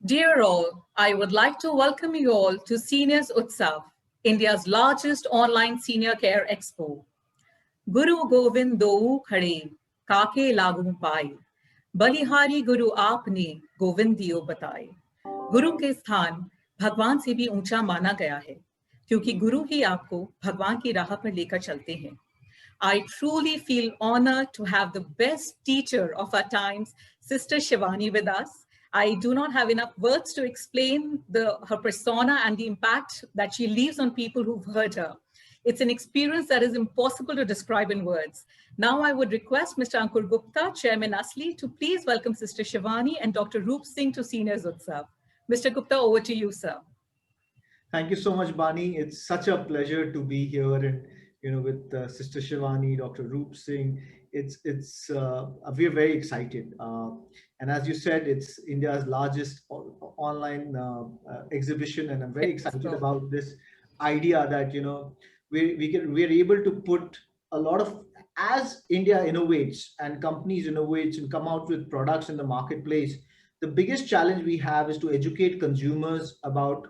Dear all, I would like to welcome you all to Seniors Utsav, India's largest online senior care expo. Guru Govind Dou Khade, Kake Lagu Pai, Balihari Guru Aapne Govind Diyo Bataye. गुरु के स्थान भगवान से भी ऊंचा माना गया है क्योंकि गुरु ही आपको भगवान की राह पर लेकर चलते हैं. I truly feel honored to have the best teacher of our times, Sister Shivani, with us. I do not have enough words to explain her persona and the impact that she leaves on people who've heard her. It's an experience that is impossible to describe in words. Now I would request Mr. Ankur Gupta, Chairman ASLI, to please welcome Sister Shivani and Dr. Roop Singh to Seniors Utsav. Mr. Gupta, over to you, sir. Thank you so much, Bani. It's such a pleasure to be here and with Sister Shivani, Dr. Roop Singh. We're very excited. And as you said, it's India's largest online exhibition, and I'm very excited about this idea that we're able to put a lot of, as India innovates and companies innovate and come out with products in the marketplace. The biggest challenge we have is to educate consumers about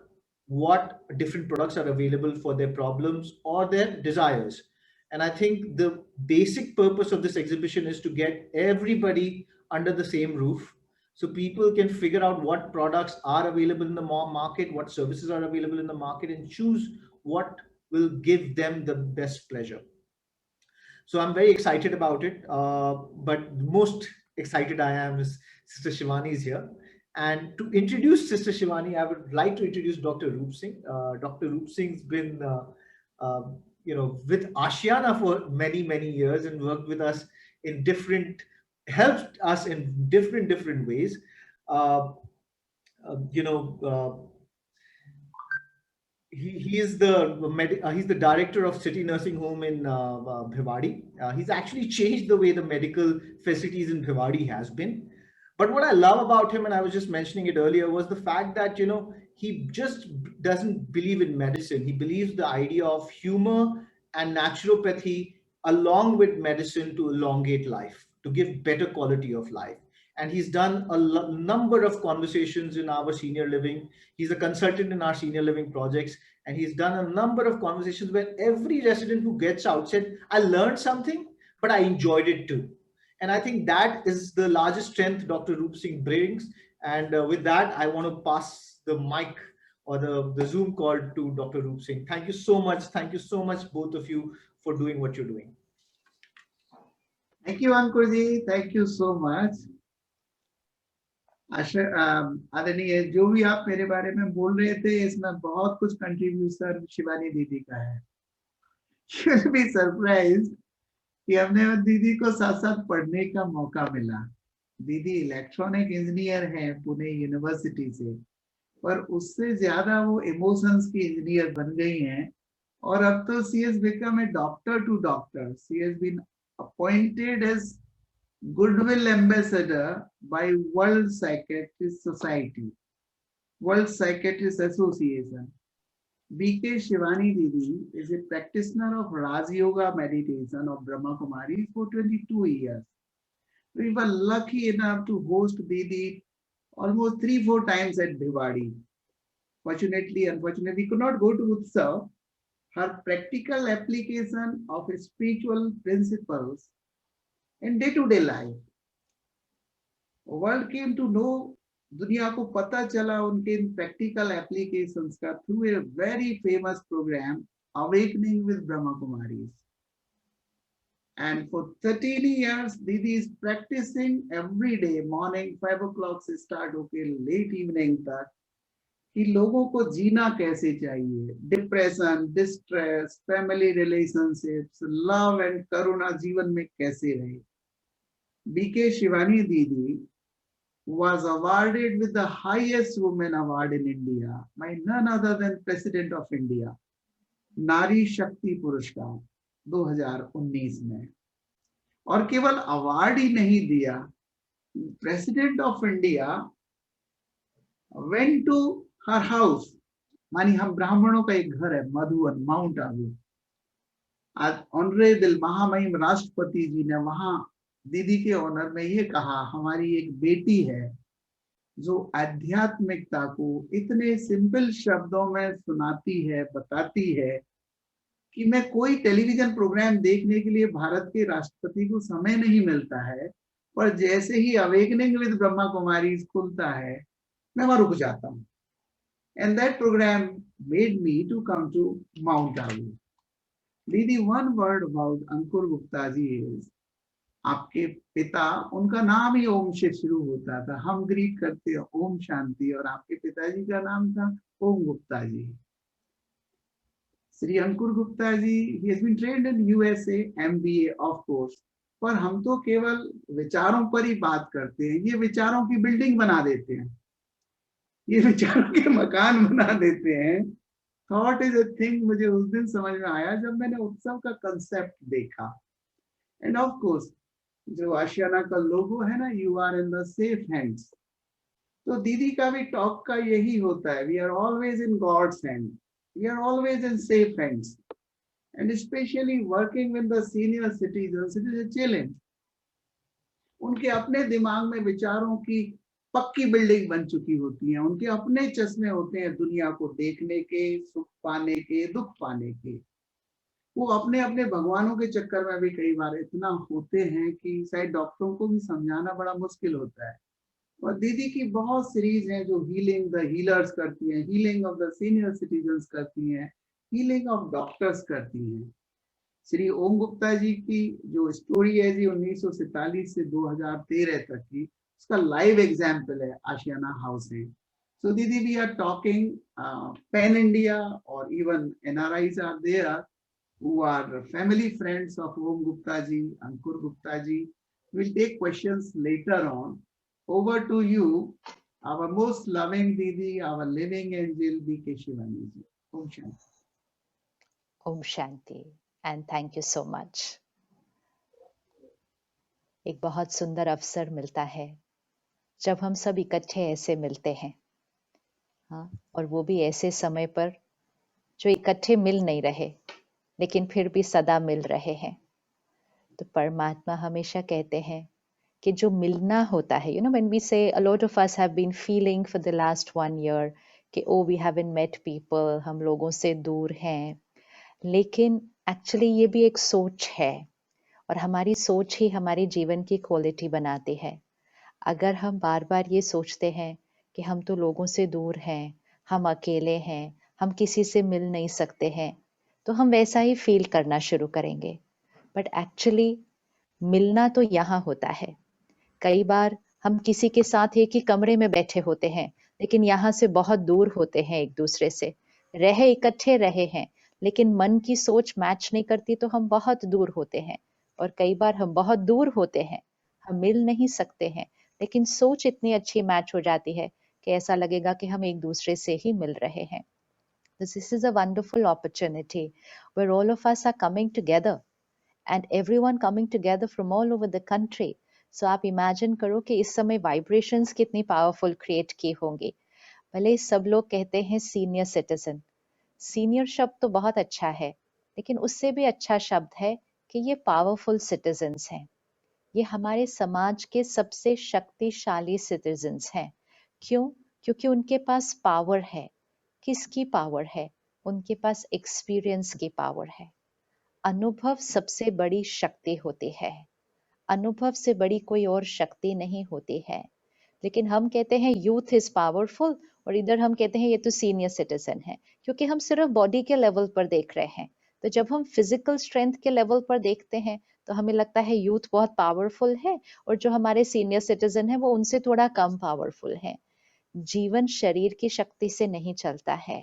what different products are available for their problems or their desires. And I think the basic purpose of this exhibition is to get everybody under the same roof so people can figure out what products are available in the market, what services are available in the market, and choose what will give them the best pleasure. So I'm very excited about it. But most excited I am is Sister Shivani is here. And to introduce Sister Shivani, I would like to introduce Dr. Roop Singh. Dr. Roop Singh's been, with Ashiana for many, many years and worked with us in helped us in different ways. He is he's the director of City Nursing Home in Bhiwadi. He's actually changed the way the medical facilities in Bhiwadi has been. But what I love about him, and I was just mentioning it earlier, was the fact that, he just doesn't believe in medicine. He believes the idea of humor and naturopathy along with medicine to elongate life, to give better quality of life. And he's done a number of conversations in our senior living. He's a consultant in our senior living projects. And he's done a number of conversations where every resident who gets out said, I learned something, but I enjoyed it too. And I think that is the largest strength Dr. Roop Singh brings. And with that, I want to pass the mic or the Zoom call to Dr. Roop Singh. Thank you so much. Thank you so much, both of you, for doing what you're doing. Thank you, Ankurji. Thank you so much. आदरणीय, जो भी आप मेरे बारे में बोल रहे थे, इसमें बहुत कुछ कंट्रीब्यूशन शिवानी दीदी का है. You will be surprised कि हमने दीदी को साथ साथ पढ़ने का मौका मिला. दीदी इलेक्ट्रॉनिक इंजीनियर हैं पुणे यूनिवर्सिटी से, पर उससे ज्यादा वो इमोशंस की इंजीनियर बन गई हैं. और अब तो she has become a doctor to doctor. She has been appointed as Goodwill Ambassador by World Psychiatrist Society, World Psychiatrist Association. B.K. Shivani Didi is a practitioner of Raj Yoga meditation of Brahma Kumaris for 22 years. We were lucky enough to host Didi almost 3-4 times at Bhiwadi. Fortunately, unfortunately, we could not go to Utsav. Her practical application of spiritual principles in day-to-day life, world came to know, दुनिया को पता चला उनके practical applications का through a very famous program, Awakening with Brahma Kumaris. And for 13 years, Didi is practicing every day, morning 5 o'clock से start होके late evening तक, कि लोगों को जीना कैसे चाहिए. Depression, distress, family relationships, love and करुणा जीवन में कैसे रहे. बीके शिवानी दीदी was awarded with the highest women award in India by none other than President of India, नारी शक्ति पुरस्कार 2019 में. और केवल अवार्ड ही नहीं दिया, President of India went to her house. मानी हम ब्राह्मणों का एक घर है मधुवन, माउंट आबू. आज ऑनरेबल महामहिम राष्ट्रपति जी ने वहां दीदी के ऑनर में ये कहा, हमारी एक बेटी है जो आध्यात्मिकता को इतने सिंपल शब्दों में सुनाती है, बताती है कि मैं कोई टेलीविजन प्रोग्राम देखने के लिए भारत के राष्ट्रपति को समय नहीं मिलता है, पर जैसे ही अवेकनिंग विद ब्रह्मा कुमारी खुलता है मैं वहां रुक जाता हूँ। And that programme made me to come to Mount Abu. Didi, one word about Ankur Gupta ji is, आपके पिता, उनका नाम ही ओम से शुरू होता था, हम ग्रीट करते हैं ओम शांति, और आपके पिताजी का नाम था ओम गुप्ता जी। श्री अंकुर गुप्ता जी, he has been trained in USA, MBA of course, पर हम तो केवल विचारों पर ही बात करते हैं, ये विचारों की बिल्डिंग बना देते हैं, ये विचारों के मकान बना देते हैं। थॉट इज अ थिंग, मुझे उस दिन समझ में आया जब मैंने उत्सव का कंसेप्ट देखा। एंड ऑफ कोर्स जो आशियाना का लोगो है ना, you are in the safe hands, तो दीदी का भी टॉक का यही होता है, we are always in God's hand, we are always in safe hands, and especially working with the senior citizens, it is a challenge. उनके अपने दिमाग में विचारों की पक्की बिल्डिंग बन चुकी होती है, उनके अपने चश्मे होते हैं दुनिया को देखने के, सुख पाने के, दुख पाने के। वो अपने अपने भगवानों के चक्कर में भी कई बार इतना होते हैं कि शायद डॉक्टरों को भी समझाना बड़ा मुश्किल होता है। और दीदी की बहुत सीरीज हैं जो हीलिंग द हीलर्स करती हैं, healing of the senior citizens करती हैं, हीलिंग ऑफ डॉक्टर्स करती हैं। श्री ओम गुप्ता जी की जो स्टोरी है जी 1947 से 2013 तक की, उसका लाइव एग्जाम्पल है आशियाना हाउस है। So didi, we are talking pan India और even NRIs are there who are family friends of Om Gupta ji, Ankur Gupta ji. We'll take questions later on. Over to you, our most loving Didi, our living angel, B.K. Shivani ji. Om Shanti. Om Shanti, and thank you so much. एक बहुत सुंदर अवसर मिलता है जब हम सब इकट्ठे ऐसे मिलते हैं, हाँ, और वो भी ऐसे समय पर जो इकट्ठे मिल नहीं रहे लेकिन फिर भी सदा मिल रहे हैं। तो परमात्मा हमेशा कहते हैं कि जो मिलना होता है, when we say a lot of us have been feeling for the last 1 year कि we haven't met people, हम लोगों से दूर हैं, लेकिन एक्चुअली ये भी एक सोच है और हमारी सोच ही हमारी जीवन की क्वालिटी बनाती है। अगर हम बार बार ये सोचते हैं कि हम तो लोगों से दूर हैं, हम अकेले हैं, हम किसी से मिल नहीं सकते हैं, तो हम वैसा ही फील करना शुरू करेंगे। बट एक्चुअली मिलना तो यहाँ होता है। कई बार हम किसी के साथ एक ही कमरे में बैठे होते हैं लेकिन यहाँ से बहुत दूर होते हैं एक दूसरे से, रहे इकट्ठे रहे हैं लेकिन मन की सोच मैच नहीं करती तो हम बहुत दूर होते हैं। और कई बार हम बहुत दूर होते हैं, हम मिल नहीं सकते हैं, लेकिन सोच इतनी अच्छी मैच हो जाती है कि ऐसा लगेगा कि हम एक दूसरे से ही मिल रहे हैं। This is a wonderful opportunity where all of us are coming together and everyone coming together from all over the country. So आप imagine करो कि इस समय vibrations कितनी powerful create की होंगी। भले सब लोग कहते हैं senior citizen, senior शब्द तो बहुत अच्छा है, लेकिन उससे भी अच्छा शब्द है कि ये powerful citizens हैं। ये हमारे समाज के सबसे शक्तिशाली सिटीजन्स हैं। क्यों? क्योंकि उनके पास पावर है। किसकी पावर है? उनके पास एक्सपीरियंस की पावर है। अनुभव सबसे बड़ी शक्ति होती है। अनुभव से बड़ी कोई और शक्ति नहीं होती है। लेकिन हम कहते हैं यूथ इज पावरफुल और इधर हम कहते हैं ये तो सीनियर सिटीजन है, क्योंकि हम सिर्फ बॉडी के लेवल पर देख रहे हैं। तो जब हम फिजिकल स्ट्रेंथ के लेवल पर देखते हैं तो हमें लगता है यूथ बहुत पावरफुल है और जो हमारे सीनियर सिटीजन है वो उनसे थोड़ा कम पावरफुल है। जीवन शरीर की शक्ति से नहीं चलता है।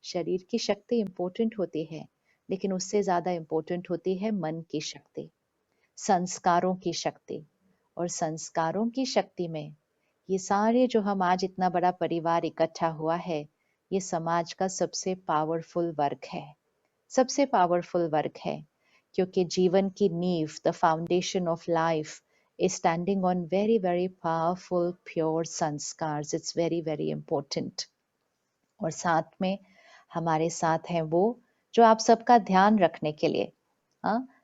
शरीर की शक्ति इम्पोर्टेंट होती है, लेकिन उससे ज्यादा इम्पोर्टेंट होती है मन की शक्ति, संस्कारों की शक्ति। और संस्कारों की शक्ति में ये सारे जो हम आज इतना बड़ा परिवार इकट्ठा हुआ है, ये समाज का सबसे पावरफुल वर्ग है, सबसे पावरफुल वर्ग है, क्योंकि जीवन की नींव, the foundation of life is standing on very, very powerful, pure sanskars. It's very, very important. और साथ में हमारे साथ हैं वो जो आप सबका ध्यान रखने के लिए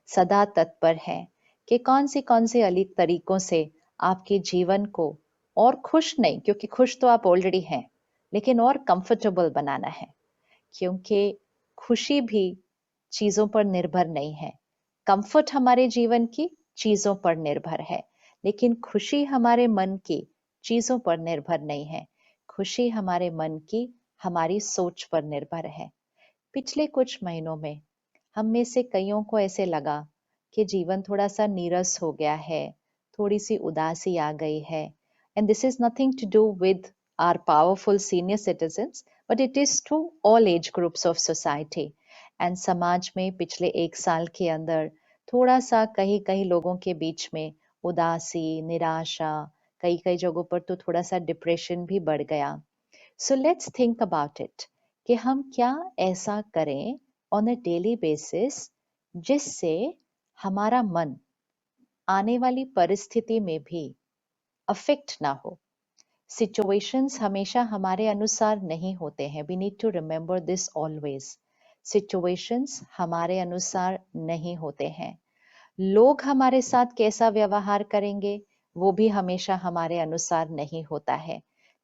सदा तत्पर हैं कि कौन से अलीक तरीकों से आपके जीवन को और खुश नहीं, क्योंकि खुश तो आप ऑलरेडी हैं, लेकिन और कंफर्टेबल बनाना है, क्योंकि खुशी भी चीजों पर निर्भर नहीं है। कंफर्ट हमारे जीवन की चीजों पर निर्भर है, लेकिन खुशी हमारे मन की चीजों पर निर्भर नहीं है। खुशी हमारे मन की, हमारी सोच पर निर्भर है। पिछले कुछ महीनों में हम में से कईयों को ऐसे लगा कि जीवन थोड़ा सा नीरस हो गया है, थोड़ी सी उदासी आ गई है। And this is nothing to do with our powerful senior citizens, but it is to all age groups of society. And समाज में पिछले 1 साल के अंदर थोड़ा सा कहीं कहीं लोगों के बीच में उदासी, निराशा, कई कई जगहों पर तो थोड़ा सा डिप्रेशन भी बढ़ गया। So let's think about it कि हम क्या ऐसा करें ऑन अ डेली बेसिस जिससे हमारा मन आने वाली परिस्थिति में भी अफेक्ट ना हो। सिचुएशंस हमेशा हमारे अनुसार नहीं होते हैं। We need to remember this always. Situations हमारे अनुसार नहीं होते हैं। लोग हमारे साथ कैसा व्यवहार करेंगे वो भी हमेशा हमारे अनुसार नहीं होता है,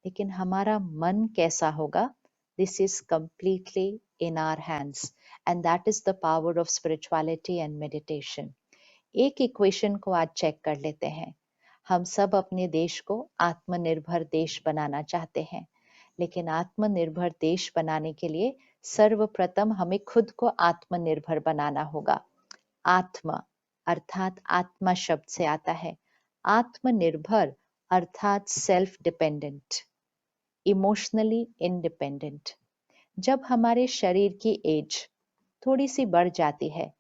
लेकिन हमारा मन कैसा होगा, this is completely in our hands, and that is the power of spirituality and meditation. एक इक्वेशन को आज चेक कर लेते हैं। हम सब अपने देश को आत्मनिर्भर देश बनाना चाहते हैं, लेकिन आत्मनिर्भर देश बनाने के लिए सर्वप्रथम हमें खुद को आत्मनिर्भर बनाना होगा। आत्मा अर्थात आत्मा शब्द से आता है। आत्मनिर्भर अर्थात सेल्फ डिपेंडेंट, इमोशनली इंडिपेंडेंट। जब हमारे शरीर की एज थोड़ी सी बढ़ जाती है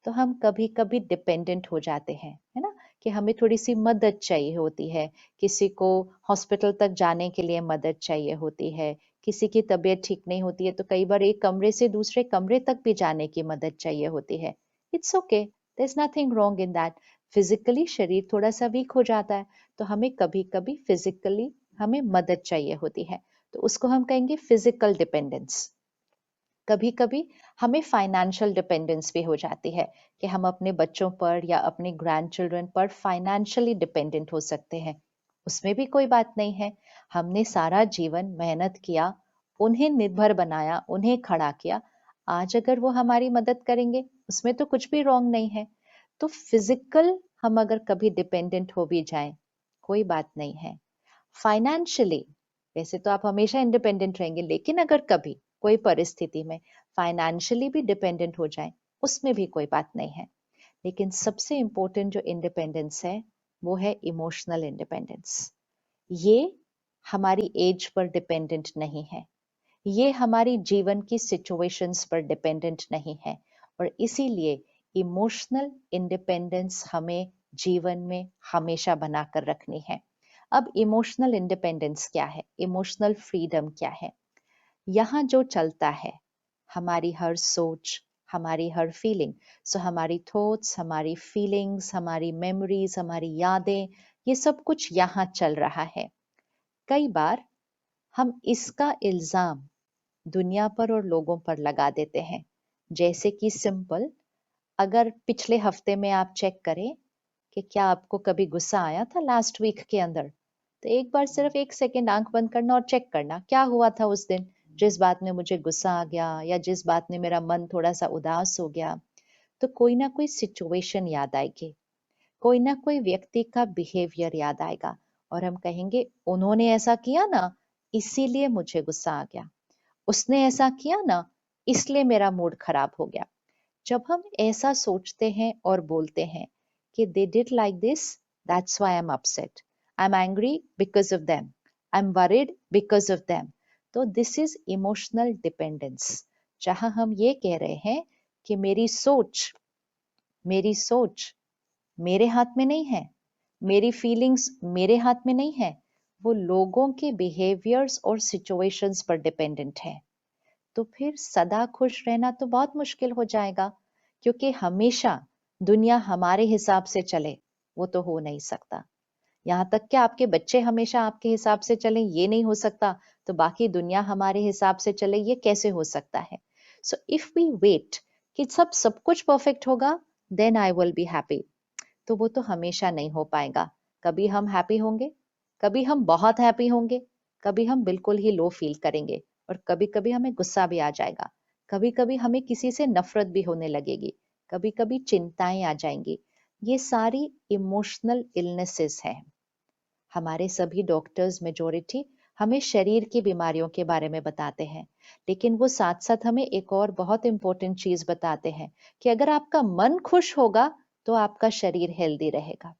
तो हम कभी कभी डिपेंडेंट हो जाते हैं, है ना, कि हमें थोड़ी सी मदद चाहिए होती है। किसी को हॉस्पिटल तक जाने के लिए मदद चाहिए होती है, किसी की तबीयत ठीक नहीं होती है तो कई बार एक कमरे से दूसरे कमरे तक भी जाने की मदद चाहिए होती है। It's okay, there is nothing wrong in that. Physically शरीर थोड़ा सा वीक हो जाता है तो हमें कभी कभी फिजिकली हमें मदद चाहिए होती है, तो उसको हम कहेंगे फिजिकल डिपेंडेंस। कभी कभी हमें फाइनेंशियल डिपेंडेंस भी हो जाती है कि हम अपने बच्चों पर या अपने ग्रैंड चिल्ड्रन पर फाइनेंशियली डिपेंडेंट हो सकते हैं। उसमें भी कोई बात नहीं है। हमने सारा जीवन मेहनत किया, उन्हें निर्भर बनाया, उन्हें खड़ा किया। आज अगर वो हमारी मदद करेंगे उसमें तो कुछ भी रॉन्ग नहीं है। तो फिजिकल हम अगर कभी डिपेंडेंट हो भी जाएं कोई बात नहीं है। फाइनेंशियली वैसे तो आप हमेशा इंडिपेंडेंट रहेंगे, लेकिन अगर कभी कोई परिस्थिति में फाइनेंशियली भी डिपेंडेंट हो जाए उसमें भी कोई बात नहीं है। लेकिन सबसे इंपॉर्टेंट जो इंडिपेंडेंस है वो है इमोशनल इंडिपेंडेंस। ये हमारी एज पर डिपेंडेंट नहीं है, ये हमारी जीवन की सिचुएशंस पर डिपेंडेंट नहीं है, और इसीलिए इमोशनल इंडिपेंडेंस हमें जीवन में हमेशा बनाकर रखनी है। अब इमोशनल इंडिपेंडेंस क्या है, इमोशनल फ्रीडम क्या है? यहाँ जो चलता है हमारी हर सोच, हमारी हर फीलिंग, सो हमारी थॉट्स, हमारी फीलिंग्स, हमारी मेमोरीज, हमारी यादें, ये सब कुछ यहाँ चल रहा है। कई बार हम इसका इल्जाम दुनिया पर और लोगों पर लगा देते हैं। जैसे कि सिंपल, अगर पिछले हफ्ते में आप चेक करें कि क्या आपको कभी गुस्सा आया था लास्ट वीक के अंदर, तो एक बार सिर्फ 1 सेकेंड आंख बंद करना और चेक करना क्या हुआ था उस दिन, जिस बात में मुझे गुस्सा आ गया या जिस बात में मेरा मन थोड़ा सा उदास हो गया। तो कोई ना कोई सिचुएशन याद आएगी, कोई ना कोई व्यक्ति का बिहेवियर याद आएगा और हम कहेंगे उन्होंने ऐसा किया ना इसीलिए मुझे गुस्सा आ गया, उसने ऐसा किया ना इसलिए मेरा मूड खराब हो गया। जब हम ऐसा सोचते हैं और बोलते हैं कि they did like this, that's why I'm upset, I'm angry because of them, I'm worried because of them, तो this is emotional dependence, जहां हम ये कह रहे हैं कि मेरी सोच मेरे हाथ में नहीं है, मेरी फीलिंग्स मेरे हाथ में नहीं है, वो लोगों के बिहेवियर्स और सिचुएशंस पर डिपेंडेंट है। तो फिर सदा खुश रहना तो बहुत मुश्किल हो जाएगा, क्योंकि हमेशा दुनिया हमारे हिसाब से चले वो तो हो नहीं सकता। यहाँ तक कि आपके बच्चे हमेशा आपके हिसाब से चले ये नहीं हो सकता, तो बाकी दुनिया हमारे हिसाब से चले ये कैसे हो सकता है? सो इफ वी वेट कि सब कुछ परफेक्ट होगा then I will be happy, तो वो तो हमेशा नहीं हो पाएगा। कभी हम हैप्पी होंगे कभी हम बहुत हैप्पी होंगे, कभी हम बिल्कुल ही लो फील करेंगे, और कभी कभी हमें गुस्सा भी आ जाएगा, कभी कभी हमें किसी से नफरत भी होने लगेगी, कभी कभी चिंताएं आ जाएंगी। ये सारी इमोशनल इलनेसेस हैं। हमारे सभी डॉक्टर्स मेजोरिटी हमें शरीर की बीमारियों के बारे में बताते हैं, लेकिन वो साथ साथ हमें एक और बहुत इंपॉर्टेंट चीज बताते हैं कि अगर आपका मन खुश होगा तो आपका शरीर हेल्दी रहेगा।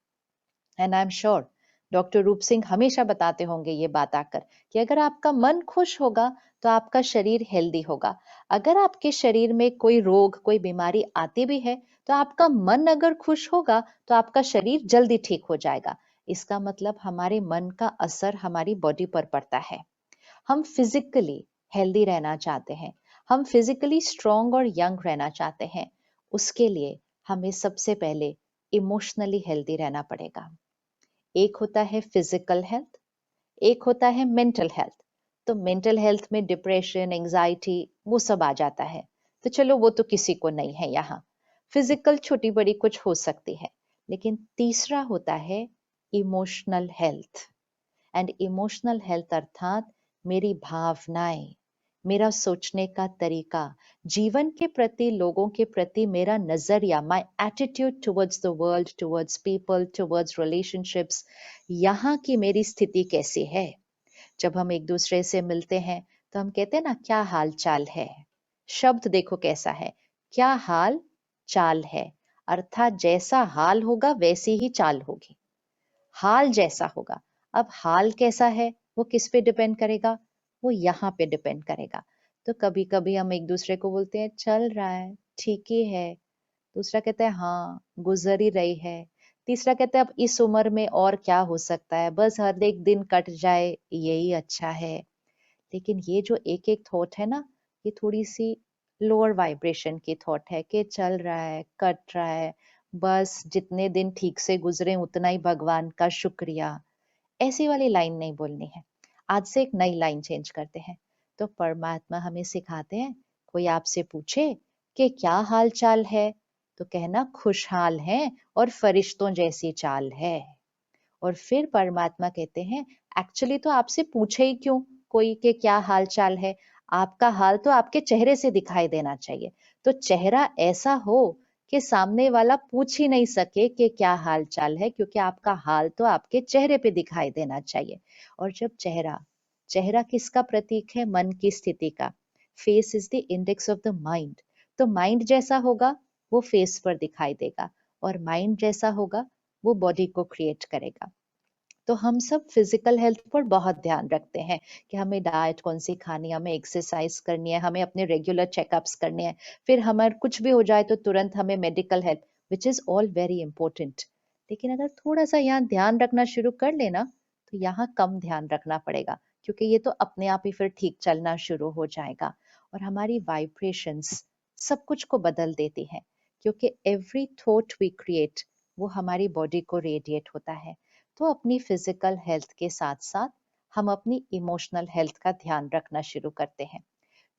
And I am sure doctor रूप सिंह हमेशा बताते होंगे ये बात आकर कि अगर आपका मन खुश होगा तो आपका शरीर हेल्दी होगा। अगर आपके शरीर में कोई रोग, कोई बीमारी आती भी है, तो आपका मन अगर खुश होगा तो आपका शरीर जल्दी ठीक हो जाएगा। इसका मतलब हमारे मन का असर हमारी बॉडी पर पड़ता है। हम फिजिकली हेल्दी रहना चाहते हैं, हम फिजिकली स्ट्रांग और यंग रहना चाहते हैं, उसके लिए हमें सबसे पहले इमोशनली हेल्दी रहना पड़ेगा। एक होता है फिजिकल हेल्थ, एक होता है मेंटल हेल्थ। तो मेंटल हेल्थ में डिप्रेशन, एंजाइटी, वो सब आ जाता है, तो चलो वो तो किसी को नहीं है यहाँ। फिजिकल छोटी बड़ी कुछ हो सकती है, लेकिन तीसरा होता है emotional health. And emotional health अर्थात मेरी भावनाएं, मेरा सोचने का तरीका, जीवन के प्रति, लोगों के प्रति मेरा नजरिया, my attitude towards the world, towards people, towards relationships, यहाँ की मेरी स्थिति कैसी है। जब हम एक दूसरे से मिलते हैं तो हम कहते हैं ना, क्या हाल चाल है। शब्द देखो कैसा है, क्या हाल चाल है, अर्थात जैसा हाल होगा वैसी ही चाल होगी। हाल जैसा होगा। अब हाल कैसा है वो किस पे डिपेंड करेगा, वो यहाँ पे डिपेंड करेगा। तो कभी कभी हम एक दूसरे को बोलते हैं चल रहा है, ठीक ही है। दूसरा कहता है हाँ गुजर ही रही है। तीसरा कहता है अब इस उम्र में और क्या हो सकता है, बस हर एक दिन कट जाए यही अच्छा है। लेकिन ये जो एक एक थॉट है ना, ये थोड़ी सी लोअर वाइब्रेशन की थॉट है कि चल रहा है, कट रहा है, बस जितने दिन ठीक से गुजरे उतना ही भगवान का शुक्रिया। ऐसी वाली लाइन नहीं बोलनी है। आज से एक नई लाइन चेंज करते हैं। तो परमात्मा हमें सिखाते हैं, कोई आपसे पूछे कि क्या हाल चाल है, तो कहना खुशहाल है और फरिश्तों जैसी चाल है। और फिर परमात्मा कहते हैं एक्चुअली तो आपसे पूछे ही क्यों कोई कि क्या हाल चाल है, आपका हाल तो आपके चेहरे से दिखाई देना चाहिए। तो चेहरा ऐसा हो कि सामने वाला पूछ ही नहीं सके कि क्या हाल चाल है, क्योंकि आपका हाल तो आपके चेहरे पे दिखाई देना चाहिए। और जब चेहरा, चेहरा किसका प्रतीक है, मन की स्थिति का। Face is the index of the mind. तो माइंड जैसा होगा वो फेस पर दिखाई देगा, और माइंड जैसा होगा वो बॉडी को क्रिएट करेगा। तो हम सब फिजिकल हेल्थ पर बहुत ध्यान रखते हैं कि हमें डाइट कौन सी खानी है, हमें एक्सरसाइज करनी है, हमें अपने रेगुलर चेकअप्स करने हैं। फिर हमारे कुछ भी हो जाए तो तुरंत हमें medical help, which is all very important. लेकिन अगर थोड़ा सा यहाँ ध्यान रखना शुरू कर लेना तो यहाँ कम ध्यान रखना पड़ेगा, क्योंकि ये तो अपने आप ही फिर ठीक चलना शुरू हो जाएगा। और हमारी वाइब्रेशंस सब कुछ को बदल देती हैं, क्योंकि एवरी थॉट वी क्रिएट वो हमारी बॉडी को रेडिएट होता है। तो अपनी फिजिकल हेल्थ के साथ साथ हम अपनी इमोशनल हेल्थ का ध्यान रखना शुरू करते हैं।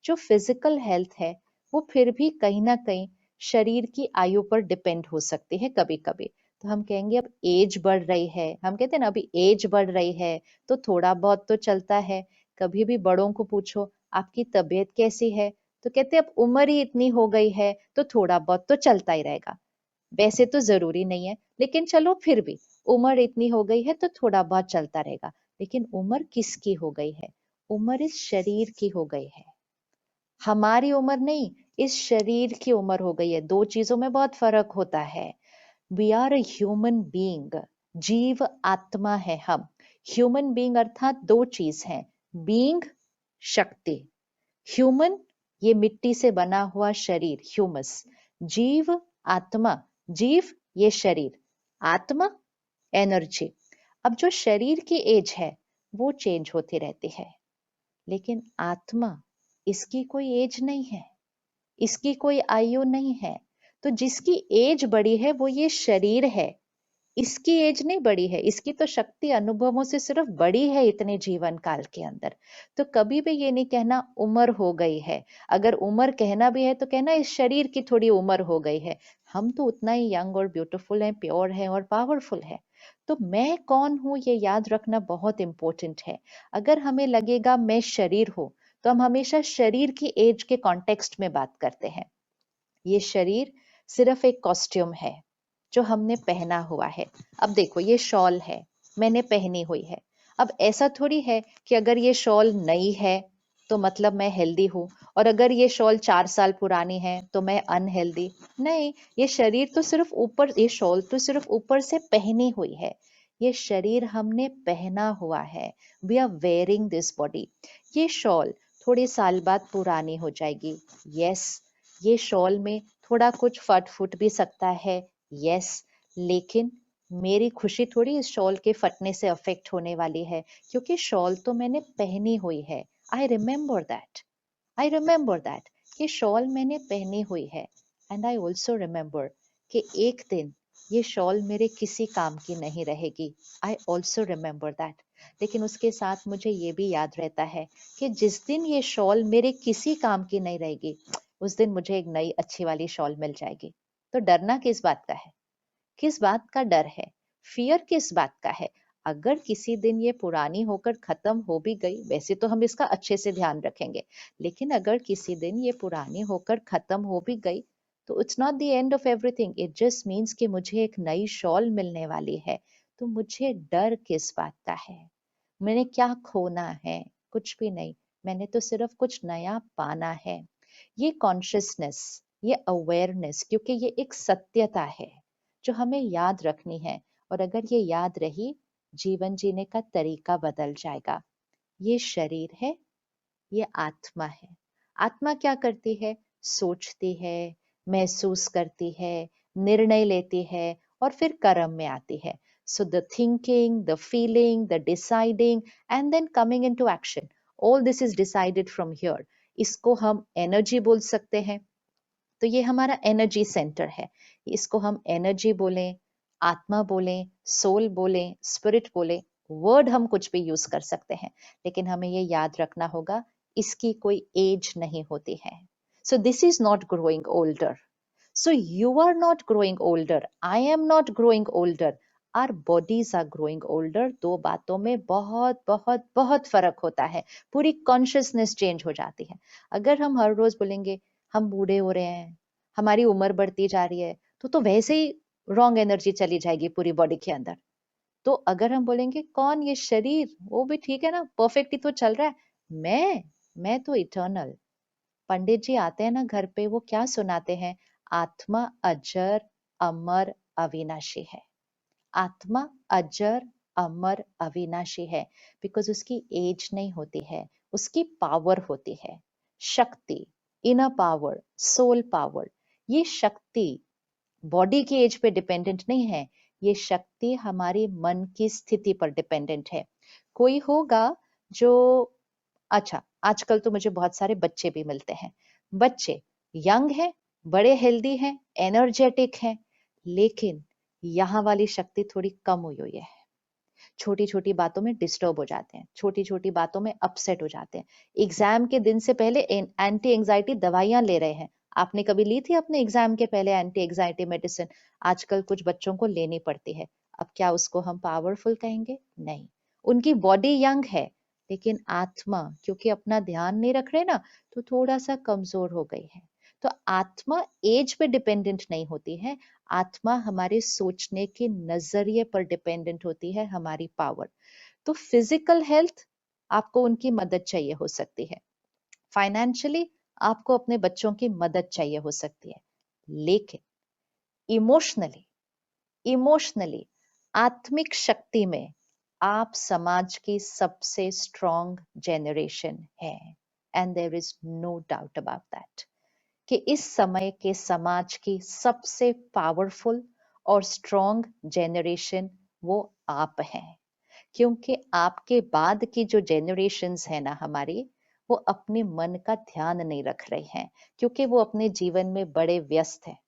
जो फिजिकल हेल्थ है वो फिर भी कहीं ना कहीं शरीर की आयु पर डिपेंड हो सकती है कभी कभी। तो हम कहेंगे अब एज बढ़ रही है, हम कहते हैं ना अभी एज बढ़ रही है तो थोड़ा बहुत तो चलता है। कभी भी बड़ों को पूछो आपकी तबीयत कैसी है, तो कहते हैं अब उम्र ही इतनी हो गई है तो थोड़ा बहुत तो चलता ही रहेगा। वैसे तो जरूरी नहीं है, लेकिन चलो फिर भी उम्र इतनी हो गई है तो थोड़ा बहुत चलता रहेगा। लेकिन उम्र किसकी हो गई है, उम्र इस शरीर की हो गई है, हमारी उम्र नहीं, इस शरीर की उम्र हो गई है। दो चीजों में बहुत फर्क होता है। We are a human being, जीव आत्मा है हम। ह्यूमन बीइंग अर्थात दो चीज है, बीइंग शक्ति, ह्यूमन ये मिट्टी से बना हुआ शरीर ह्यूमस, जीव आत्मा, जीव ये शरीर, आत्मा एनर्जी। अब जो शरीर की एज है वो चेंज होती रहती है, लेकिन आत्मा, इसकी कोई एज नहीं है, इसकी कोई आयु नहीं है। तो जिसकी एज बड़ी है वो ये शरीर है, इसकी एज नहीं बड़ी है, इसकी तो शक्ति अनुभवों से सिर्फ बड़ी है इतने जीवन काल के अंदर। तो कभी भी ये नहीं कहना उम्र हो गई है। अगर उम्र कहना भी है तो कहना इस शरीर की थोड़ी उम्र हो गई है। हम तो उतना ही यंग और ब्यूटीफुल हैं, प्योर हैं और पावरफुल हैं। तो मैं कौन हूँ ये याद रखना बहुत इम्पोर्टेंट है। अगर हमें लगेगा मैं शरीर हूँ, तो हम हमेशा शरीर की एज के कॉन्टेक्स्ट में बात करते हैं। ये शरीर सिर्फ एक कॉस्ट्यूम है जो हमने पहना हुआ है। अब देखो, ये शॉल है, मैंने पहनी हुई है। अब ऐसा थोड़ी है कि अगर ये शॉल नई है तो मतलब मैं हेल्दी हूँ, और अगर ये शॉल 4 साल पुरानी है तो मैं अनहेल्दी। नहीं, ये शरीर तो सिर्फ ऊपर, ये शॉल तो सिर्फ ऊपर से पहनी हुई है। ये शरीर हमने पहना हुआ है। We are wearing this body. ये शॉल थोड़े साल बाद पुरानी हो जाएगी। यस, ये शॉल में थोड़ा कुछ फट फुट भी सकता है। यस, लेकिन मेरी खुशी थोड़ी इस शॉल के फटने से अफेक्ट होने वाली है, क्योंकि शॉल तो मैंने पहनी हुई है। I remember that, I remember that कि शॉल मैंने पहनी हुई है। एंड आई ऑल्सो रिमेम्बर कि एक दिन ये शॉल मेरे किसी काम की नहीं रहेगी। I also remember that. लेकिन उसके साथ मुझे ये भी याद रहता है कि जिस दिन ये शॉल मेरे किसी काम की नहीं रहेगी, उस दिन मुझे एक नई अच्छी वाली शॉल मिल जाएगी। तो डरना किस बात का है? किस बात का डर है? फियर किस बात का है? अगर किसी दिन ये पुरानी होकर खत्म हो भी गई, वैसे तो हम इसका अच्छे से ध्यान रखेंगे, लेकिन अगर किसी दिन ये पुरानी होकर खत्म हो भी गई, तो it's not the end of everything. It just means कि मुझे एक नई शॉल मिलने वाली है। तो मुझे डर किस बात का है? मैंने क्या खोना है? कुछ भी नहीं। मैंने तो सिर्फ कुछ नया पाना है। ये कॉन्शियसनेस, ये अवेयरनेस, क्योंकि ये एक सत्यता है जो हमें याद रखनी है, और अगर ये याद रही, जीवन जीने का तरीका बदल जाएगा। ये शरीर है, ये आत्मा है। आत्मा क्या करती है? सोचती है, महसूस करती है, निर्णय लेती है और फिर कर्म में आती है। So the thinking, the feeling, the deciding and then coming into action, all this is decided from here. इसको हम एनर्जी बोल सकते हैं। तो ये हमारा एनर्जी सेंटर है। इसको हम एनर्जी बोलें, आत्मा बोलें, सोल बोलें, स्पिरिट बोलें, वर्ड हम कुछ भी यूज कर सकते हैं, लेकिन हमें ये याद रखना होगा, इसकी कोई एज नहीं होती है। So this is not growing older. So you are not growing older, I am not growing older, our bodies are growing older. दो बातों में बहुत बहुत बहुत फर्क होता है। पूरी कॉन्शियसनेस चेंज हो जाती है। अगर हम हर रोज बोलेंगे हम बूढ़े हो रहे हैं, हमारी उम्र बढ़ती जा रही है, तो वैसे ही रॉन्ग एनर्जी चली जाएगी पूरी बॉडी के अंदर। तो अगर हम बोलेंगे कौन? ये शरीर, वो भी ठीक है ना, परफेक्ट ही तो चल रहा है। मैं तो इटर्नल। पंडित जी आते हैं ना घर पे, वो क्या सुनाते हैं? आत्मा अजर अमर अविनाशी है। आत्मा अजर अमर अविनाशी है, बिकॉज उसकी एज नहीं होती है, उसकी पावर होती है, शक्ति, इनर पावर, सोल पावर। ये शक्ति बॉडी की एज पे डिपेंडेंट नहीं है, ये शक्ति हमारी मन की स्थिति पर डिपेंडेंट है। कोई होगा जो, अच्छा आजकल तो मुझे बहुत सारे बच्चे भी मिलते हैं। बच्चे यंग हैं, बड़े हेल्दी हैं, एनर्जेटिक हैं, लेकिन यहाँ वाली शक्ति थोड़ी कम हुई हुई है। छोटी छोटी बातों में डिस्टर्ब हो जाते हैं, छोटी छोटी बातों में अपसेट हो जाते हैं। एग्जाम के दिन से पहले एंटी एंजाइटी दवाइयां ले रहे हैं। आपने कभी ली थी अपने एग्जाम के पहले एंटी एंजाइटी मेडिसिन? आजकल कुछ बच्चों को लेनी पड़ती है। अब क्या उसको हम पावरफुल कहेंगे? नहीं। उनकी बॉडी यंग है, लेकिन आत्मा क्योंकि अपना ध्यान नहीं रख रहे ना, तो थोड़ा सा कमजोर हो गई है। तो आत्मा एज पे डिपेंडेंट नहीं होती है, आत्मा हमारे सोचने के नजरिए पर डिपेंडेंट होती है, हमारी पावर। तो फिजिकल हेल्थ आपको उनकी मदद चाहिए हो सकती है, फाइनेंशियली आपको अपने बच्चों की मदद चाहिए हो सकती है, लेकिन इमोशनली, इमोशनली, आत्मिक शक्ति में आप समाज की सबसे स्ट्रॉन्ग जेनरेशन है। And there is no doubt about that कि इस समय के समाज की सबसे पावरफुल और स्ट्रॉन्ग जेनरेशन वो आप हैं। क्योंकि आपके बाद की जो जेनरेशन्स है ना हमारी, वो अपने मन का ध्यान नहीं रख रहे हैं, क्योंकि वो अपने जीवन में बड़े व्यस्त हैं।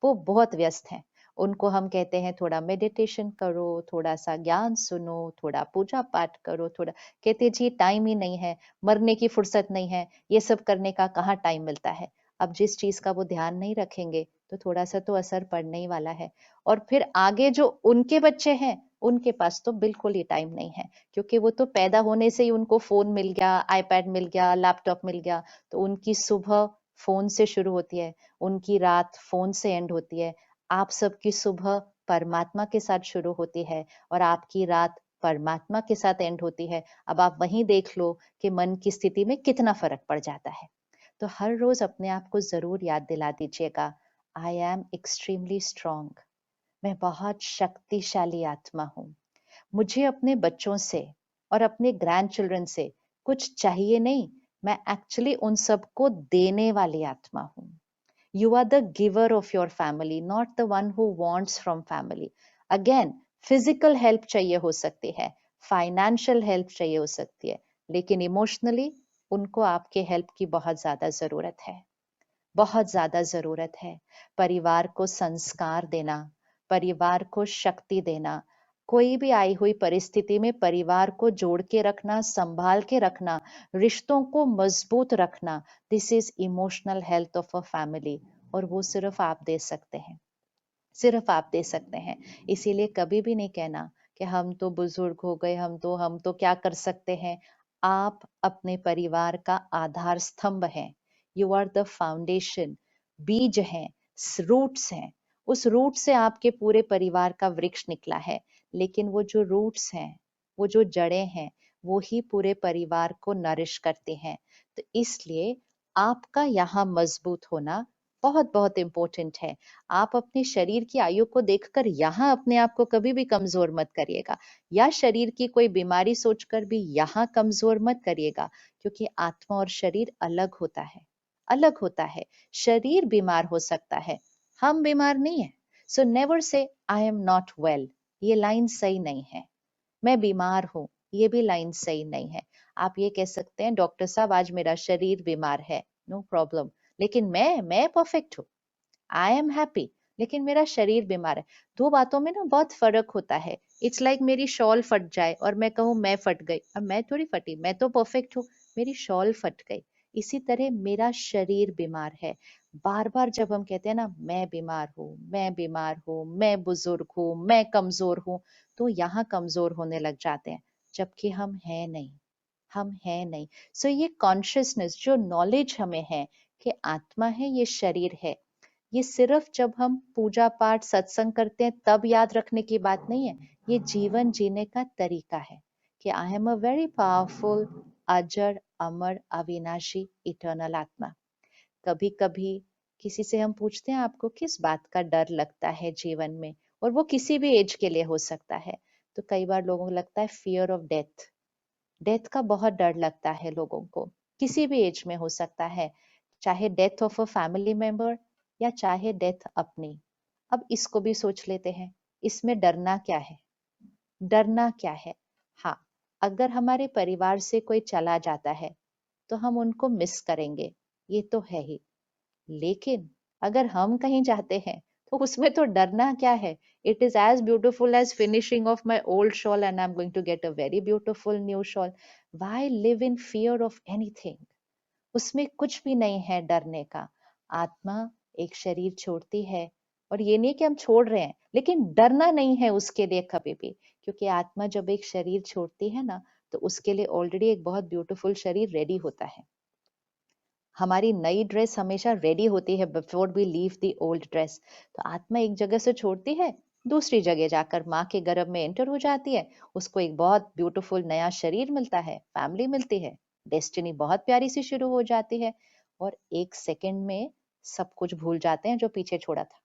वो बहुत व्यस्त हैं। उनको हम कहते हैं थोड़ा मेडिटेशन करो, थोड़ा सा ज्ञान सुनो, थोड़ा पूजा पाठ करो, थोड़ा, कहते जी टाइम ही नहीं है, मरने की फुर्सत नहीं है, ये सब करने का कहाँ टाइम मिलता है। अब जिस चीज का वो ध्यान नहीं रखेंगे, तो थोड़ा सा तो असर पड़ने ही वाला है। और फिर आगे जो उनके बच्चे हैं, उनके पास तो बिल्कुल ही टाइम नहीं है, क्योंकि वो तो पैदा होने से ही उनको फोन मिल गया, आईपैड मिल गया, लैपटॉप मिल गया। तो उनकी सुबह फोन से शुरू होती है, उनकी रात फोन से एंड होती है। आप सबकी सुबह परमात्मा के साथ शुरू होती है और आपकी रात परमात्मा के साथ एंड होती है। अब आप वहीं देख लो कि मन की स्थिति में कितना फर्क पड़ जाता है। तो हर रोज अपने आप को जरूर याद दिला दीजिएगा, आई एम एक्सट्रीमली स्ट्रांग, मैं बहुत शक्तिशाली आत्मा हूँ। मुझे अपने बच्चों से और अपने ग्रैंड चिल्ड्रन से कुछ चाहिए नहीं, मैं एक्चुअली उन सबको देने वाली आत्मा हूँ। You are the giver of your family, not the one who wants from family. Again, physical help चाहिए हो सकती है, financial help चाहिए हो सकती है, लेकिन emotionally उनको आपके help की बहुत ज्यादा जरूरत है, बहुत ज्यादा जरूरत है। परिवार को संस्कार देना, परिवार को शक्ति देना, कोई भी आई हुई परिस्थिति में परिवार को जोड़ के रखना, संभाल के रखना, रिश्तों को मजबूत रखना, this is emotional health of a family. और वो सिर्फ आप दे सकते हैं, सिर्फ आप दे सकते हैं। इसीलिए कभी भी नहीं कहना कि हम तो बुजुर्ग हो गए, हम तो क्या कर सकते हैं। आप अपने परिवार का आधार स्तंभ हैं, यू आर द फाउंडेशन, बीज हैं, रूट्स हैं। उस रूट से आपके पूरे परिवार का वृक्ष निकला है, लेकिन वो जो रूट्स हैं, वो जो जड़ें हैं, वो ही पूरे परिवार को नरिश करते हैं। तो इसलिए आपका यहाँ मजबूत होना बहुत बहुत इम्पोर्टेंट है। आप अपने शरीर की आयु को देखकर यहाँ अपने आप को कभी भी कमजोर मत करिएगा, या शरीर की कोई बीमारी सोचकर भी यहाँ कमजोर मत करिएगा, क्योंकि आत्मा और शरीर अलग होता है, अलग होता है। शरीर बीमार हो सकता है, हम बीमार नहीं है। So never say I am not well, ये लाइन सही नहीं है। मैं बीमार हूँ, ये भी लाइन सही नहीं है। आप ये कह सकते हैं डॉक्टर साहब आज मेरा शरीर बीमार है, नो प्रॉब्लम, लेकिन मैं परफेक्ट हूँ, आई एम हैप्पी, लेकिन मेरा शरीर बीमार है। दो बातों में ना बहुत फर्क होता है। इट्स लाइक मेरी शॉल फट जाए और मैं कहूँ मैं फट गई, अब मैं थोड़ी फटी, मैं तो परफेक्ट हूँ, मेरी शॉल फट गई। इसी तरह मेरा शरीर बीमार है। बार बार जब हम कहते हैं ना मैं बीमार हूँ, मैं बीमार हूँ, मैं बुजुर्ग हूँ, मैं कमजोर हूँ, तो यहाँ कमजोर होने लग जाते हैं, जबकि हम हैं नहीं, हम हैं नहीं। सो ये कॉन्शियसनेस, जो नॉलेज हमें है कि आत्मा है, ये शरीर है, ये सिर्फ जब हम पूजा पाठ सत्संग करते हैं तब याद रखने की बात नहीं है। ये जीवन जीने का तरीका है कि I am a very powerful, अजर, अमर, अविनाशी, इटर्नल आत्मा। कभी कभी किसी से हम पूछते हैं आपको किस बात का डर लगता है जीवन में, और वो किसी भी एज के लिए हो सकता है। तो कई बार लोगों को लगता है फियर ऑफ डेथ, डेथ का बहुत डर लगता है लोगों को, किसी भी एज में हो सकता है, चाहे death of a family member या चाहे डेथ अपनी। अब इसको भी सोच लेते हैं, इसमें डरना क्या है, डरना क्या है। हाँ, अगर हमारे परिवार से कोई चला जाता है तो हम उनको मिस करेंगे, ये तो है ही, लेकिन अगर हम कहीं जाते हैं तो उसमें तो डरना क्या है। It is as beautiful as finishing off my old shawl and I am going to get a very beautiful new shawl. Why live in fear of anything, उसमें कुछ भी नहीं है डरने का। आत्मा एक शरीर छोड़ती है, और ये नहीं कि हम छोड़ रहे हैं, लेकिन डरना नहीं है उसके लिए कभी भी, क्योंकि आत्मा जब एक शरीर छोड़ती है ना, तो उसके लिए ऑलरेडी एक बहुत ब्यूटीफुल शरीर रेडी होता है। हमारी नई ड्रेस हमेशा रेडी होती है before we leave the old dress. तो आत्मा एक जगह से छोड़ती है, दूसरी जगह जाकर माँ के गर्भ में एंटर हो जाती है, उसको एक बहुत ब्यूटीफुल नया शरीर मिलता है, फैमिली मिलती है, डेस्टिनी बहुत प्यारी सी शुरू हो जाती है, और एक सेकंड में सब कुछ भूल जाते हैं जो पीछे छोड़ा था।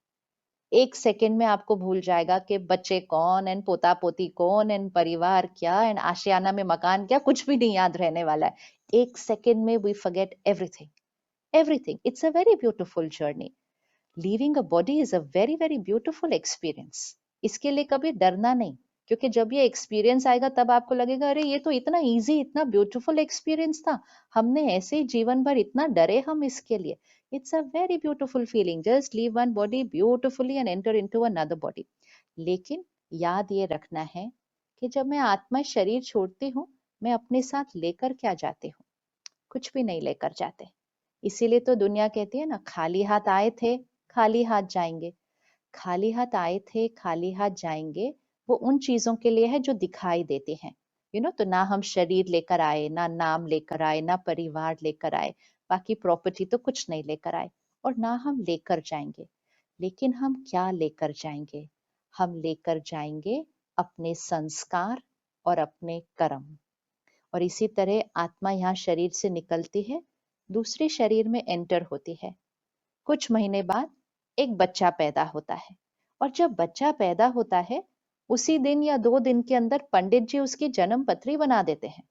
एक सेकंड में आपको भूल जाएगा कि बच्चे कौन एंड पोता पोती कौन एंड परिवार क्या एंड आशियाना में मकान क्या, कुछ भी नहीं याद रहने वाला है। एक सेकंड में we forget everything, everything. It's a very beautiful journey. Leaving a body is a very very beautiful experience. इसके लिए कभी डरना नहीं, क्योंकि जब ये एक्सपीरियंस आएगा तब आपको लगेगा अरे ये तो इतना इजी, इतना ब्यूटीफुल एक्सपीरियंस था, हमने ऐसे ही जीवन भर इतना डरे हम इसके लिए। It's a very beautiful feeling, just leave one body beautifully and enter into another body. लेकिन याद ये रखना है कि जब मैं आत्मा शरीर छोड़ती हूँ, मैं अपने साथ लेकर क्या जाती हूँ, कुछ भी नहीं लेकर जाते। इसीलिए तो दुनिया कहती है ना, खाली हाथ आए थे खाली हाथ जाएंगे। खाली हाथ आए थे, खाली हाथ जाएंगे, वो उन चीजों के लिए है जो दिखाई देती हैं। तो ना हम शरीर लेकर आए, ना नाम लेकर आए, ना परिवार लेकर आए, बाकी प्रॉपर्टी तो कुछ नहीं लेकर आए, और ना हम लेकर जाएंगे। लेकिन हम क्या लेकर जाएंगे? हम लेकर जाएंगे अपने संस्कार और अपने कर्म। और इसी तरह आत्मा यहाँ शरीर से निकलती है, दूसरे शरीर में एंटर होती है। कुछ महीने बाद एक बच्चा पैदा होता है, और जब बच्चा पैदा होता है उसी दिन या 2 दिन के अंदर पंडित जी उसकी जन्म पत्री बना देते हैं,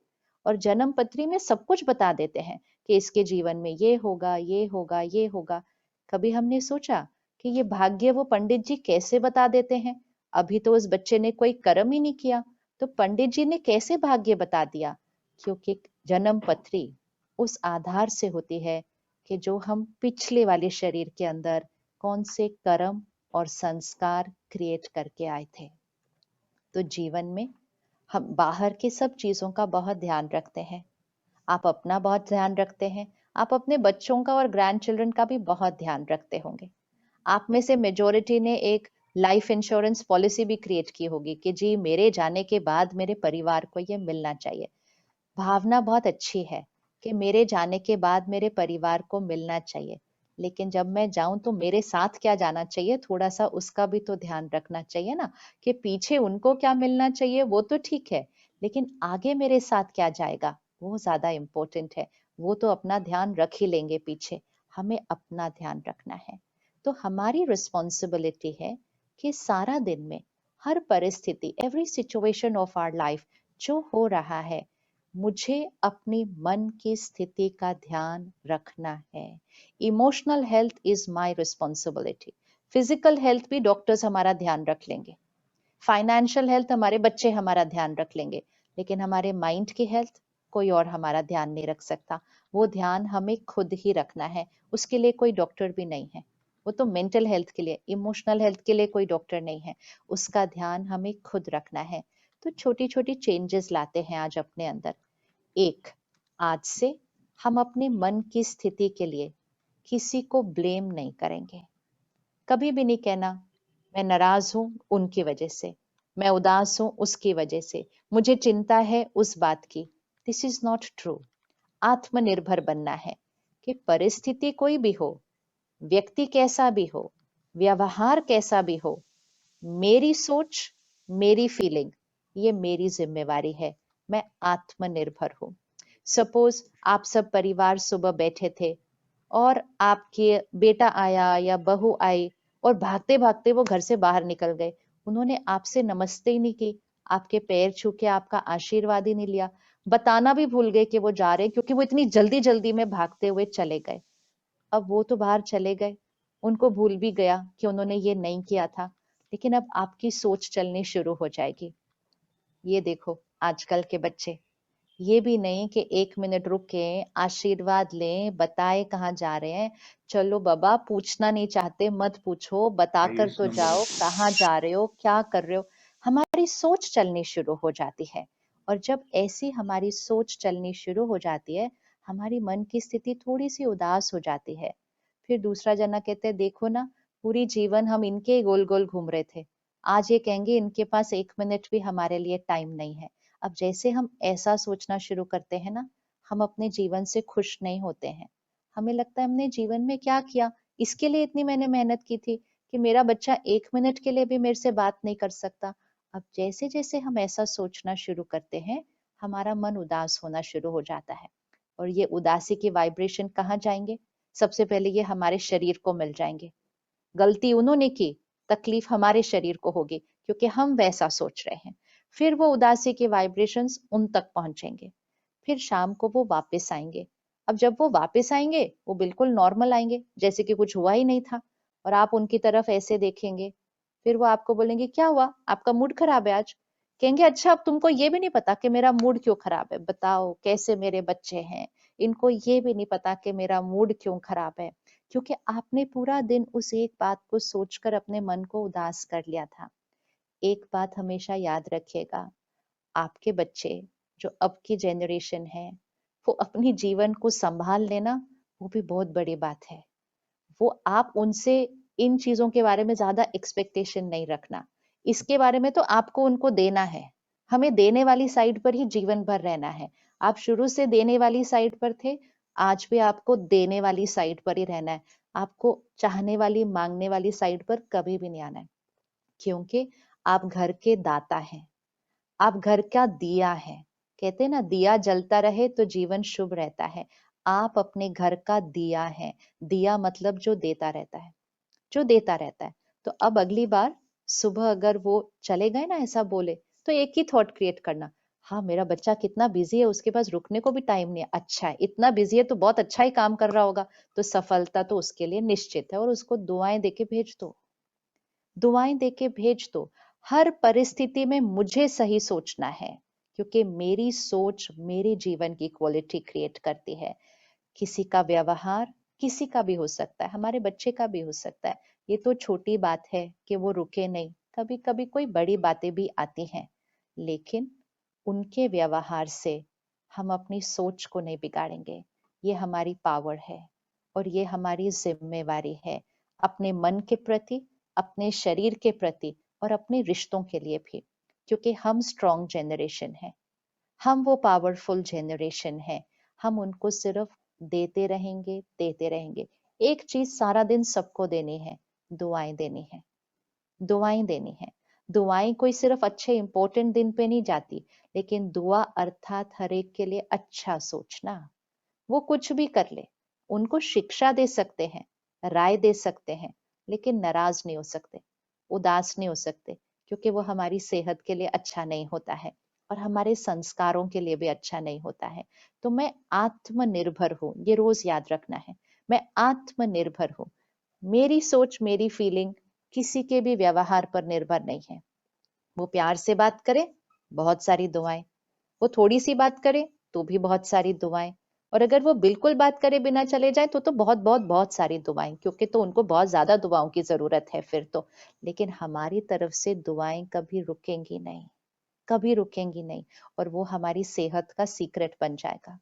और जन्म पत्री में सब कुछ बता देते हैं कि इसके जीवन में ये होगा, ये होगा, ये होगा। कभी हमने सोचा कि ये भाग्य वो पंडित जी कैसे बता देते हैं? अभी तो उस बच्चे ने कोई कर्म ही नहीं किया, तो पंडित जी ने कैसे भाग्य बता दिया? क्योंकि जन्म पत्री उस आधार से होती है कि जो हम पिछले वाले शरीर के अंदर कौन से कर्म और संस्कार क्रिएट करके आए थे। तो जीवन में हम बाहर की सब चीजों का बहुत ध्यान रखते हैं। आप अपना बहुत ध्यान रखते हैं, आप अपने बच्चों का और ग्रैंड चिल्ड्रन का भी बहुत ध्यान रखते होंगे। आप में से मेजोरिटी ने एक लाइफ इंश्योरेंस पॉलिसी भी क्रिएट की होगी कि जी मेरे जाने के बाद मेरे परिवार को ये मिलना चाहिए। भावना बहुत अच्छी है कि मेरे जाने के बाद मेरे परिवार को मिलना चाहिए, लेकिन जब मैं जाऊं तो मेरे साथ क्या जाना चाहिए, थोड़ा सा उसका भी तो ध्यान रखना चाहिए ना, कि पीछे उनको क्या मिलना चाहिए वो तो ठीक है, लेकिन आगे मेरे साथ क्या जाएगा वो ज्यादा इम्पोर्टेंट है। वो तो अपना ध्यान रख ही लेंगे पीछे, हमें अपना ध्यान रखना है। तो हमारी रिस्पॉन्सिबिलिटी है कि सारा दिन में हर परिस्थिति, every situation of our life जो हो रहा है, मुझे अपनी मन की स्थिति का ध्यान रखना है। Emotional health is my responsibility. Physical health भी डॉक्टर्स हमारा ध्यान रख लेंगे, फाइनेंशियल हेल्थ हमारे बच्चे हमारा ध्यान रख लेंगे, लेकिन हमारे माइंड की हेल्थ कोई और हमारा ध्यान नहीं रख सकता। वो ध्यान हमें खुद ही रखना है, उसके लिए कोई डॉक्टर भी नहीं है। वो तो मेंटल हेल्थ के लिए, इमोशनल हेल्थ के लिए कोई डॉक्टर नहीं है, उसका ध्यान हमें खुद रखना है। तो छोटी छोटी चेंजेस लाते हैं आज अपने अंदर। एक, आज से हम अपने मन की स्थिति के लिए किसी को ब्लेम नहीं करेंगे। कभी भी नहीं कहना मैं नाराज हूं उनकी वजह से, मैं उदास हूं उसकी वजह से, मुझे चिंता है उस बात की। This is not true. आत्मनिर्भर बनना है कि परिस्थिति कोई भी हो, व्यक्ति कैसा भी हो, व्यवहार कैसा भी हो, मेरी सोच, मेरी फीलिंग, ये मेरी जिम्मेवारी है। मैं आत्मनिर्भर हूँ। सपोज आप सब परिवार सुबह बैठे थे और आपके बेटा आया या बहू आई और भागते भागते वो घर से बाहर निकल गए, उन्होंने आपसे नमस्ते ही नहीं की, आपके पैर छू के आपका आशीर्वाद ही नहीं लिया, बताना भी भूल गए कि वो जा रहे हैं, क्योंकि वो इतनी जल्दी जल्दी में भागते हुए चले गए। अब वो तो बाहर चले गए, उनको भूल भी गया कि उन्होंने ये नहीं किया था, लेकिन अब आपकी सोच चलनी शुरू हो जाएगी। ये देखो आजकल के बच्चे, ये भी नहीं कि 1 मिनट रुके, आशीर्वाद लें, बताए कहाँ जा रहे हैं। चलो बाबा, पूछना नहीं चाहते मत पूछो, बताकर तो जाओ कहाँ जा रहे हो, क्या कर रहे हो। हमारी सोच चलनी शुरू हो जाती है, और जब ऐसी हमारी सोच चलनी शुरू हो जाती है, हमारी मन की स्थिति थोड़ी सी उदास हो जाती है। फिर दूसरा जना कहते हैं देखो ना, पूरी जीवन हम इनके ही गोल गोल घूम रहे थे, आज ये कहेंगे इनके पास 1 मिनट भी हमारे लिए टाइम नहीं है। अब जैसे हम ऐसा सोचना शुरू करते हैं ना, हम अपने जीवन से खुश नहीं होते हैं। हमें लगता है हमने जीवन में क्या किया, इसके लिए इतनी मैंने मेहनत की थी कि मेरा बच्चा 1 मिनट के लिए भी मेरे से बात नहीं कर सकता। अब जैसे जैसे हम ऐसा सोचना शुरू करते हैं, हमारा मन उदास होना शुरू हो जाता है, और ये उदासी के वाइब्रेशन कहाँ जाएंगे? सबसे पहले ये हमारे शरीर को मिल जाएंगे। गलती उन्होंने की, तकलीफ हमारे शरीर को होगी क्योंकि हम वैसा सोच रहे हैं। फिर वो उदासी के वाइब्रेशंस उन तक पहुंचेंगे, फिर शाम को वो वापस आएंगे। अब जब वो वापस आएंगे, वो बिल्कुल नॉर्मल आएंगे, जैसे कि कुछ हुआ ही नहीं था, और आप उनकी तरफ ऐसे देखेंगे। फिर वो आपको बोलेंगे क्या हुआ, आपका मूड खराब है आज? कहेंगे अच्छा, अब तुमको ये भी नहीं पता कि मेरा मूड क्यों खराब है, बताओ कैसे मेरे बच्चे हैं, इनको ये भी नहीं पता कि मेरा मूड क्यों खराब है, क्योंकि आपने पूरा दिन उस एक बात को सोचकर अपने मन को उदास कर लिया था। एक बात हमेशा याद रखिएगा, आपके बच्चे जो अब की जनरेशन है, वो अपनी जीवन को संभाल लेना, वो भी बहुत बड़ी बात है। वो आप उनसे इन चीजों के बारे में ज्यादा एक्सपेक्टेशन नहीं रखना। इसके बारे में तो आपको उनको देना है। हमें देने वाली साइड पर ही जीवन भर रहना है। आप शुरू से देने वाली साइड पर थे, आज भी आपको देने वाली साइड पर ही रहना है। आपको चाहने वाली, मांगने वाली साइड पर कभी भी नहीं आना है, क्योंकि आप घर के दाता हैं, आप घर का दिया है। कहते हैं ना, दिया जलता रहे तो जीवन शुभ रहता है। आप अपने घर का दिया है। दिया मतलब जो देता रहता है, जो देता रहता है। तो अब अगली बार सुबह अगर वो चले गए ना ऐसा बोले, तो एक ही थॉट क्रिएट करना, हाँ मेरा बच्चा कितना बिजी है, उसके पास रुकने को भी टाइम नहीं है। अच्छा है, इतना बिजी है तो बहुत अच्छा ही काम कर रहा होगा, तो सफलता तो उसके लिए निश्चित है। और उसको दुआएं देके भेज दो, दुआएं देके भेज दो। हर परिस्थिति में मुझे सही सोचना है, क्योंकि मेरी सोच मेरे जीवन की क्वालिटी क्रिएट करती है। किसी का व्यवहार किसी का भी हो सकता है, हमारे बच्चे का भी हो सकता है। ये तो छोटी बात है कि वो रुके नहीं, कभी कभी कोई बड़ी बातें भी आती हैं, लेकिन उनके व्यवहार से हम अपनी सोच को नहीं बिगाड़ेंगे। ये हमारी पावर है और ये हमारी जिम्मेवारी है, अपने मन के प्रति, अपने शरीर के प्रति और अपने रिश्तों के लिए भी, क्योंकि हम स्ट्रॉन्ग जनरेशन है, हम वो पावरफुल जनरेशन है। हम उनको सिर्फ देते रहेंगे, देते रहेंगे। एक चीज सारा दिन सबको देनी है, दुआएं देनी है, दुआएं देनी है। दुआएं कोई सिर्फ अच्छे इंपॉर्टेंट दिन पे नहीं जाती, लेकिन दुआ अर्थात हर एक के लिए अच्छा सोचना। वो कुछ भी कर ले, उनको शिक्षा दे सकते हैं, राय दे सकते हैं, लेकिन नाराज नहीं हो सकते, उदास नहीं हो सकते, क्योंकि वो हमारी सेहत के लिए अच्छा नहीं होता है और हमारे संस्कारों के लिए भी अच्छा नहीं होता है। तो मैं आत्मनिर्भर हूँ, ये रोज याद रखना है। मैं आत्मनिर्भर हूँ। मेरी सोच, मेरी फीलिंग किसी के भी व्यवहार पर निर्भर नहीं है। वो प्यार से बात करे, बहुत सारी दुआएं। वो थोड़ी सी बात करे तो भी बहुत सारी दुआएं। और अगर वो बिल्कुल बात करे बिना चले जाए तो बहुत बहुत बहुत सारी दुआएं, क्योंकि तो उनको बहुत ज्यादा दुआओं की जरूरत है फिर तो। लेकिन हमारी तरफ से दुआएं कभी रुकेंगी नहीं, कभी रुकेंगी नहीं। और वो हमारी सेहत का सीक्रेट बन जाएगा।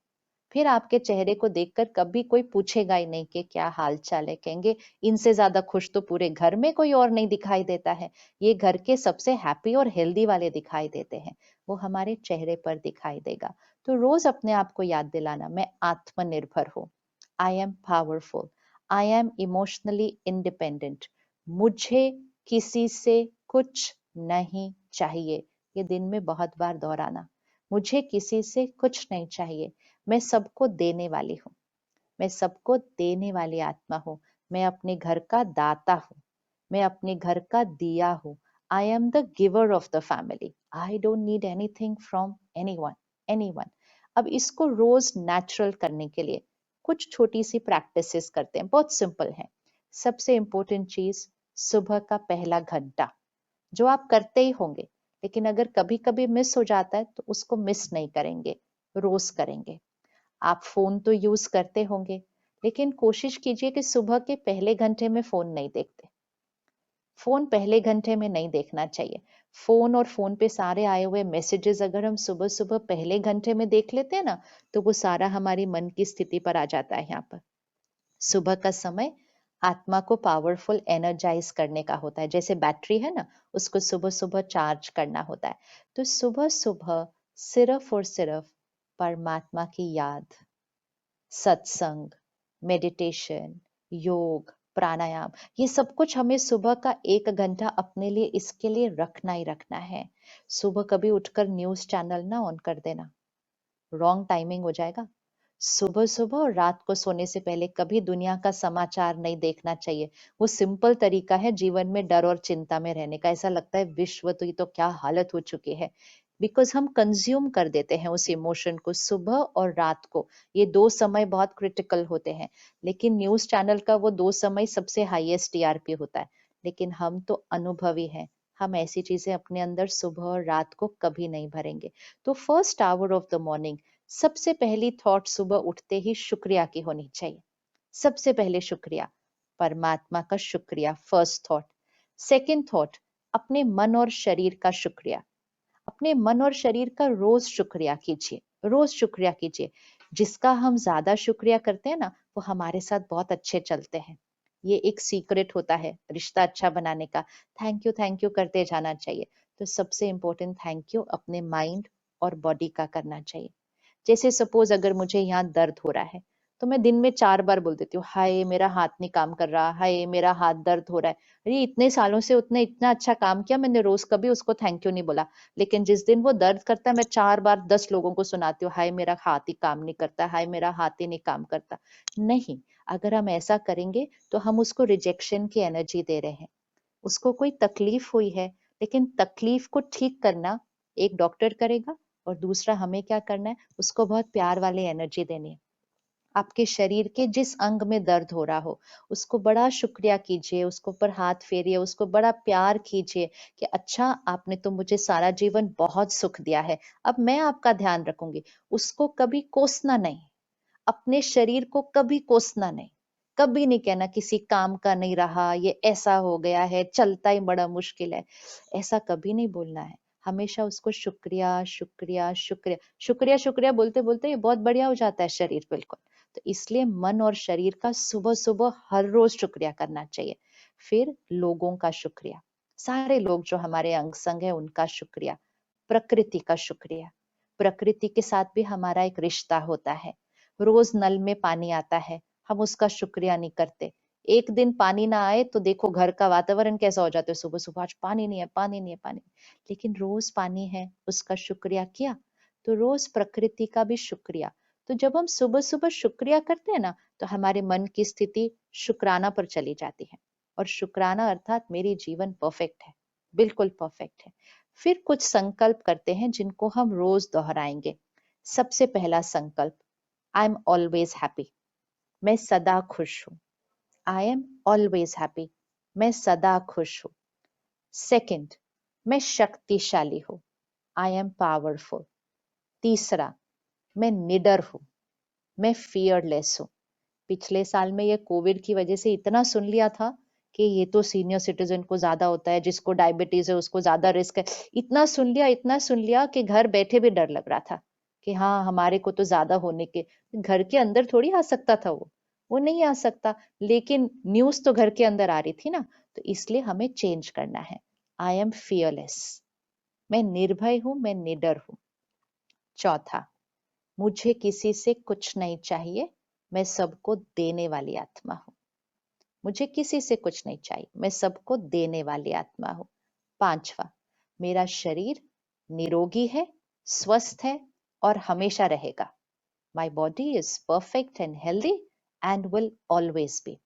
फिर आपके चेहरे को देखकर कभी कोई पूछेगा ही नहीं कि क्या हाल चाल है, कहेंगे इनसे ज्यादा खुश तो पूरे घर में कोई और नहीं दिखाई देता है। ये घर के सबसे हैप्पी और हेल्दी वाले दिखाई देते हैं, वो हमारे चेहरे पर दिखाई देगा। तो रोज अपने आप को याद दिलाना, मैं आत्मनिर्भर हूँ, I am powerful, I am emotionally independent, मुझे किसी से कुछ नहीं चाहिए। ये दिन में बहुत बार दोहराना, मुझे किसी से कुछ नहीं चाहिए। मैं सबको देने वाली हूँ, मैं सबको देने वाली आत्मा हूँ। मैं अपने घर का दाता हूँ, मैं अपने घर का दिया हूँ। I am the giver of the family, I don't need anything from anyone, anyone. अब इसको रोज नेचुरल करने के लिए कुछ छोटी सी प्रैक्टिसेस करते हैं, बहुत सिंपल है। सबसे इम्पोर्टेंट चीज, सुबह का पहला घंटा, जो आप करते ही होंगे, लेकिन अगर कभी कभी मिस हो जाता है तो उसको मिस नहीं करेंगे, रोज करेंगे। आप फोन तो यूज करते होंगे, लेकिन कोशिश कीजिए कि सुबह के पहले घंटे में फोन नहीं देखते। फोन पहले घंटे में नहीं देखना चाहिए। फोन और फोन पे सारे आए हुए मैसेजेस अगर हम सुबह सुबह पहले घंटे में देख लेते हैं ना, तो वो सारा हमारी मन की स्थिति पर आ जाता है। यहाँ पर सुबह का समय आत्मा को पावरफुल एनर्जाइज करने का होता है, जैसे बैटरी है ना, उसको सुबह सुबह चार्ज करना होता है। तो सुबह सुबह सिर्फ और सिर्फ परमात्मा की याद, सत्संग, मेडिटेशन, योग, प्राणायाम, ये सब कुछ हमें सुबह का 1 घंटा अपने लिए, इसके लिए रखना ही रखना है। सुबह कभी उठकर न्यूज चैनल ना ऑन कर देना, रॉन्ग टाइमिंग हो जाएगा। सुबह सुबह और रात को सोने से पहले कभी दुनिया का समाचार नहीं देखना चाहिए। वो सिंपल तरीका है जीवन में डर और चिंता में रहने का। ऐसा लगता है विश्व तो ये तो क्या हालत हो चुकी है, बिकॉज हम कंज्यूम कर देते हैं उस इमोशन को। सुबह और रात को ये 2 समय बहुत क्रिटिकल होते हैं, लेकिन न्यूज चैनल का वो 2 समय सबसे हाईएस्ट टीआरपी होता है। लेकिन हम तो अनुभवी हैं, हम ऐसी चीजें अपने अंदर सुबह और रात को कभी नहीं भरेंगे। तो first hour of the morning, सबसे पहली थॉट सुबह उठते ही शुक्रिया की होनी चाहिए। सबसे पहले शुक्रिया, परमात्मा का शुक्रिया, फर्स्ट थॉट। सेकंड थॉट, अपने मन और शरीर का शुक्रिया। अपने मन और शरीर का रोज शुक्रिया कीजिए, रोज शुक्रिया कीजिए। जिसका हम ज्यादा शुक्रिया करते हैं ना, वो हमारे साथ बहुत अच्छे चलते हैं। ये एक सीक्रेट होता है रिश्ता अच्छा बनाने का। थैंक यू करते जाना चाहिए। तो सबसे इम्पोर्टेंट थैंक यू अपने माइंड और बॉडी का करना चाहिए। जैसे सपोज अगर मुझे यहाँ दर्द हो रहा है तो मैं दिन में 4 बार बोल देती हूँ, हाय मेरा हाथ नहीं काम कर रहा, हाय मेरा हाथ दर्द हो रहा है। अरे इतने सालों से उसने इतना अच्छा काम किया, मैंने रोज कभी उसको थैंक यू नहीं बोला। लेकिन जिस दिन वो दर्द करता है मैं 4 बार 10 लोगों को सुनाती हूँ, हाय मेरा हाथ ही काम नहीं करता, हाय मेरा हाथ ही नहीं काम करता। नहीं, अगर हम ऐसा करेंगे तो हम उसको रिजेक्शन की एनर्जी दे रहे हैं। उसको कोई तकलीफ हुई है, लेकिन तकलीफ को ठीक करना एक डॉक्टर करेगा और दूसरा हमें क्या करना है, उसको बहुत प्यार वाली एनर्जी देनी है। आपके शरीर के जिस अंग में दर्द हो रहा हो उसको बड़ा शुक्रिया कीजिए, उसको ऊपर हाथ फेरिए, उसको बड़ा प्यार कीजिए कि अच्छा आपने तो मुझे सारा जीवन बहुत सुख दिया है, अब मैं आपका ध्यान रखूंगी। उसको कभी कोसना नहीं, अपने शरीर को कभी कोसना नहीं, कभी नहीं कहना किसी काम का नहीं रहा, ये ऐसा हो गया है, चलता ही बड़ा मुश्किल है, ऐसा कभी नहीं बोलना है। हमेशा उसको शुक्रिया शुक्रिया शुक्रिया शुक्रिया शुक्रिया बोलते बोलते ये बहुत बढ़िया हो जाता है शरीर बिल्कुल। तो इसलिए मन और शरीर का सुबह सुबह हर रोज शुक्रिया करना चाहिए। फिर लोगों का शुक्रिया, सारे लोग जो हमारे अंग संग है उनका शुक्रिया, प्रकृति का शुक्रिया। प्रकृति के साथ भी हमारा एक रिश्ता होता है। रोज नल में पानी आता है, हम उसका शुक्रिया नहीं करते। एक दिन पानी ना आए तो देखो घर का वातावरण कैसा हो जाता है, सुबह सुबह आज पानी नहीं है, पानी नहीं है, पानी। लेकिन रोज पानी है, उसका शुक्रिया किया। तो रोज प्रकृति का भी शुक्रिया। तो जब हम सुबह सुबह शुक्रिया करते हैं ना, तो हमारे मन की स्थिति शुक्राना पर चली जाती है। और शुक्राना अर्थात मेरी जीवन परफेक्ट है, बिल्कुल परफेक्ट है। फिर कुछ संकल्प करते हैं जिनको हम रोज दोहराएंगे। सबसे पहला संकल्प, आई एम ऑलवेज हैप्पी, मैं सदा खुश हूं। आई एम ऑलवेज हैप्पी, मैं सदा खुश हूं। सेकंड, मैं शक्तिशाली हूं, आई एम पावरफुल। तीसरा, मैं निडर हूं, मैं फियरलेस हूं। पिछले साल में ये कोविड की वजह से इतना सुन लिया था कि ये तो सीनियर सिटीजन को ज्यादा होता है, जिसको डायबिटीज है उसको ज्यादा रिस्क है। इतना सुन लिया कि घर बैठे भी डर लग रहा था कि हाँ हमारे को तो ज्यादा होने के। घर के अंदर थोड़ी आ सकता था वो नहीं आ सकता, लेकिन न्यूज तो घर के अंदर आ रही थी ना। तो इसलिए हमें चेंज करना है। आई एम फियरलेस, मैं निर्भय हूं, मैं निडर हूं। चौथा, मुझे किसी से कुछ नहीं चाहिए, मैं सबको देने वाली आत्मा हूं। मुझे किसी से कुछ नहीं चाहिए, मैं सबको देने वाली आत्मा हूं। पांचवा, मेरा शरीर निरोगी है, स्वस्थ है और हमेशा रहेगा। My body is perfect and healthy and will always be.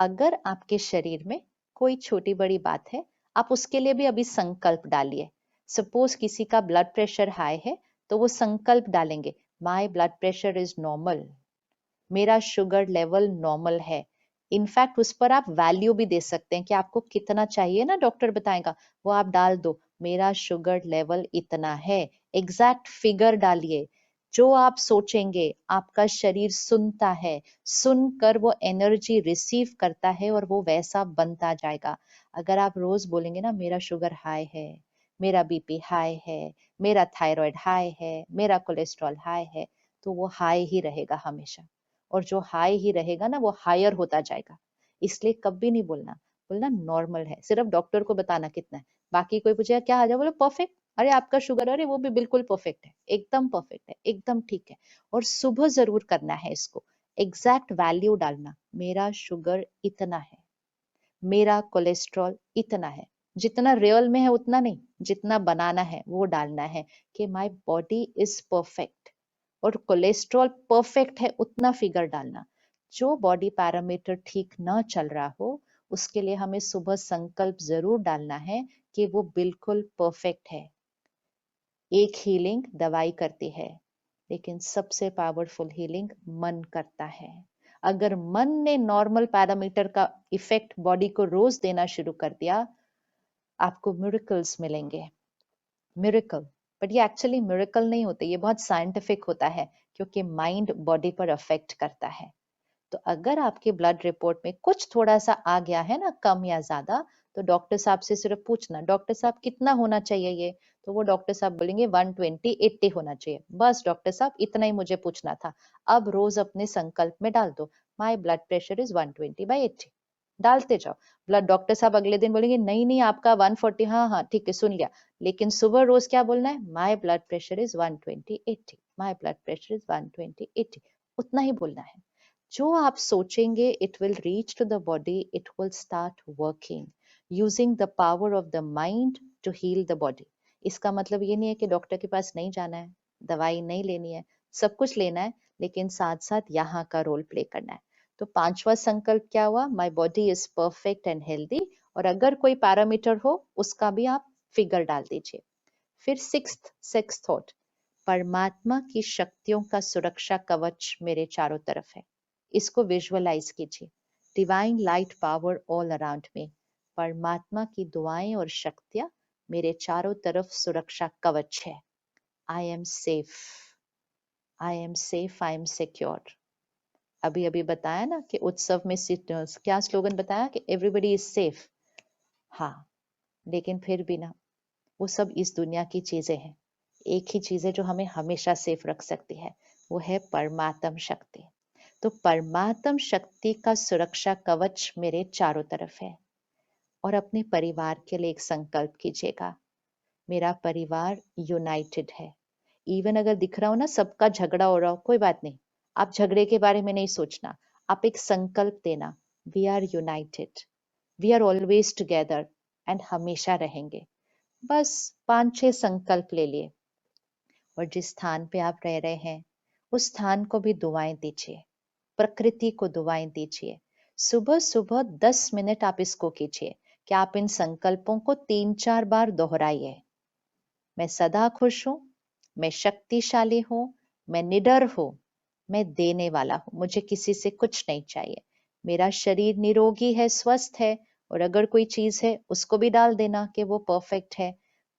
अगर आपके शरीर में कोई छोटी बड़ी बात है, आप उसके लिए भी अभी संकल्प डालिए। सपोज किसी का ब्लड प्रेशर हाई है तो वो संकल्प डालेंगे, my blood pressure is normal, मेरा शुगर लेवल नॉर्मल है। इनफैक्ट उस पर आप वैल्यू भी दे सकते हैं कि आपको कितना चाहिए ना, डॉक्टर बताएगा, वो आप डाल दो, मेरा शुगर लेवल इतना है। एग्जैक्ट फिगर डालिए। जो आप सोचेंगे आपका शरीर सुनता है, सुनकर वो एनर्जी रिसीव करता है और वो वैसा बनता जाएगा। अगर आप रोज बोलेंगे ना, मेरा शुगर हाई है, मेरा बीपी हाई है, मेरा थायराइड हाई है, मेरा कोलेस्ट्रॉल हाई है, तो वो हाई ही रहेगा हमेशा। और जो हाई ही रहेगा ना वो हायर होता जाएगा। इसलिए कभी नहीं बोलना, बोलना नॉर्मल है। सिर्फ डॉक्टर को बताना कितना है, बाकी कोई पूछेगा क्या आ जाए, बोलो परफेक्ट। अरे आपका शुगर, अरे वो भी बिल्कुल परफेक्ट है, एकदम परफेक्ट है, एकदम ठीक है। और सुबह जरूर करना है इसको, एग्जैक्ट वैल्यू डालना, मेरा शुगर इतना है, मेरा कोलेस्ट्रॉल इतना है। जितना रियल में है उतना नहीं, जितना बनाना है वो डालना है कि माय बॉडी इज परफेक्ट। और कोलेस्ट्रॉल परफेक्ट है उतना फिगर डालना। जो बॉडी पैरामीटर ठीक ना चल रहा हो उसके लिए हमें सुबह संकल्प जरूर डालना है कि वो बिल्कुल परफेक्ट है। एक हीलिंग दवाई करती है, लेकिन सबसे पावरफुल हीलिंग मन करता है। अगर मन ने नॉर्मल पैरामीटर का इफेक्ट बॉडी को रोज देना शुरू कर दिया, आपको मिरेकल्स मिलेंगे। मिरेकल, बट ये एक्चुअली मिरेकल नहीं होते, ये बहुत साइंटिफिक होता है, क्योंकि माइंड बॉडी पर अफेक्ट करता है। तो अगर आपके ब्लड रिपोर्ट में कुछ थोड़ा सा आ गया है ना, कम या ज्यादा, तो डॉक्टर साहब से सिर्फ पूछना, डॉक्टर साहब कितना होना चाहिए ये, तो वो डॉक्टर साहब बोलेंगे 120 80 होना चाहिए। बस डॉक्टर साहब इतना ही मुझे पूछना था। अब रोज अपने संकल्प में डाल दो, माई ब्लड प्रेशर इज 120/80। डालते जाओ। ब्लड डॉक्टर साहब अगले दिन बोलेंगे नहीं नहीं आपका 140, हाँ हाँ ठीक है सुन लिया, लेकिन सुबह रोज क्या बोलना है, my blood pressure is 120/80, my blood pressure is 120/80, उतना ही बोलना है। जो आप सोचेंगे it will reach to the body, it will start working using the power of the mind to heal the body. इसका मतलब ये नहीं है कि डॉक्टर के पास नहीं जाना है, दवाई नहीं लेनी है, सब कुछ लेना है, लेकिन साथ साथ यहाँ का रोल प्ले करना है। तो 5वां संकल्प क्या हुआ, my body is perfect and healthy, और अगर कोई पैरामीटर हो उसका भी आप फिगर डाल दीजिए। फिर सिक्स्थ थॉट, परमात्मा की शक्तियों का सुरक्षा कवच मेरे चारों तरफ है। इसको विजुअलाइज कीजिए, divine light power all around me, परमात्मा की दुआएं और शक्तियां मेरे चारों तरफ सुरक्षा कवच है। I am safe, I am safe, I am secure. अभी अभी बताया ना कि उत्सव में क्या स्लोगन बताया कि एवरीबडी इज सेफ। हाँ, लेकिन फिर भी ना, वो सब इस दुनिया की चीजें हैं। एक ही चीज है जो हमें हमेशा सेफ रख सकती है, वो है परमात्म शक्ति। तो परमात्म शक्ति का सुरक्षा कवच मेरे चारों तरफ है। और अपने परिवार के लिए एक संकल्प कीजिएगा, मेरा परिवार यूनाइटेड है। इवन अगर दिख रहा हो ना सबका झगड़ा हो रहा हो, कोई बात नहीं, आप झगड़े के बारे में नहीं सोचना, आप एक संकल्प देना, we are united, we are always together, and हमेशा रहेंगे। बस 5-6 संकल्प ले लिए, और जिस स्थान पे आप रह रहे हैं उस स्थान को भी दुआएं दीजिए, प्रकृति को दुआएं दीजिए। सुबह सुबह 10 मिनट आप इसको कीजिए कि आप इन संकल्पों को 3-4 बार दोहराइए। मैं सदा खुश हूँ, मैं शक्तिशाली हूँ, मैं निडर हूँ, मैं देने वाला हूँ, मुझे किसी से कुछ नहीं चाहिए, मेरा शरीर निरोगी है, स्वस्थ है, और अगर कोई चीज है उसको भी डाल देना कि वो परफेक्ट है।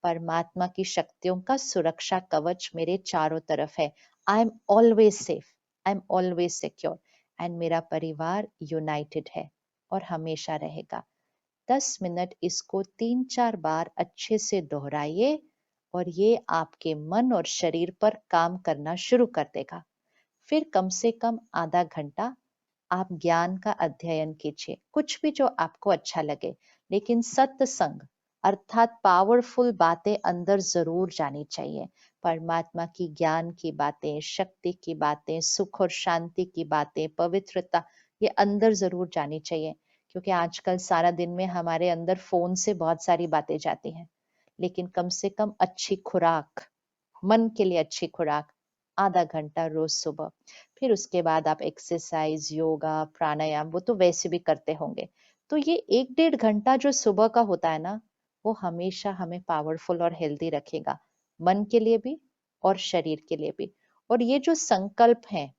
परमात्मा की शक्तियों का सुरक्षा कवच मेरे चारों तरफ है। I am always safe, I am always secure, and मेरा परिवार यूनाइटेड है और हमेशा रहेगा। 10 मिनट इसको 3-4 बार अच्छे से दोहराइए, और ये आपके मन और शरीर पर काम करना शुरू कर देगा। फिर कम से कम आधा घंटा आप ज्ञान का अध्ययन कीजिए, कुछ भी जो आपको अच्छा लगे, लेकिन सत्संग अर्थात पावरफुल बातें अंदर जरूर जानी चाहिए। परमात्मा की ज्ञान की बातें, शक्ति की बातें, सुख और शांति की बातें, पवित्रता, ये अंदर जरूर जानी चाहिए। क्योंकि आजकल सारा दिन में हमारे अंदर फोन से बहुत सारी बातें जाती हैं, लेकिन कम से कम अच्छी खुराक, मन के लिए अच्छी खुराक, आधा घंटा रोज सुबह। फिर उसके बाद आप एक्सरसाइज, योगा, प्राणायाम, वो तो वैसे भी करते होंगे। तो ये 1-1.5 घंटा जो सुबह का होता है ना, वो हमेशा हमें पावरफुल और हेल्दी रखेगा, मन के लिए भी और शरीर के लिए भी। और ये जो संकल्प हैं,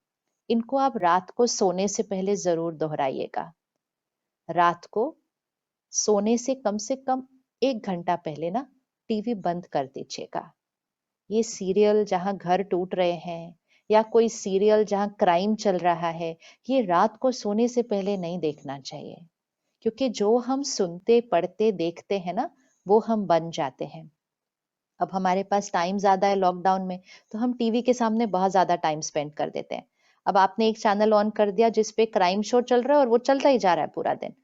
इनको आप रात को सोने से पहले जरूर दोहराइएगा। रात को सोने से कम 1 घंटा पहले ना टीवी बंद कर दीजिएगा। ये सीरियल जहां घर टूट रहे हैं, या कोई सीरियल जहां क्राइम चल रहा है, ये रात को सोने से पहले नहीं देखना चाहिए। क्योंकि जो हम सुनते, पढ़ते, देखते हैं ना, वो हम बन जाते हैं। अब हमारे पास टाइम ज्यादा है लॉकडाउन में, तो हम टीवी के सामने बहुत ज्यादा टाइम स्पेंड कर देते हैं। अब आपने एक चैनल ऑन कर दिया जिसपे क्राइम शो चल रहा है, और वो चलता ही जा रहा है पूरा दिन।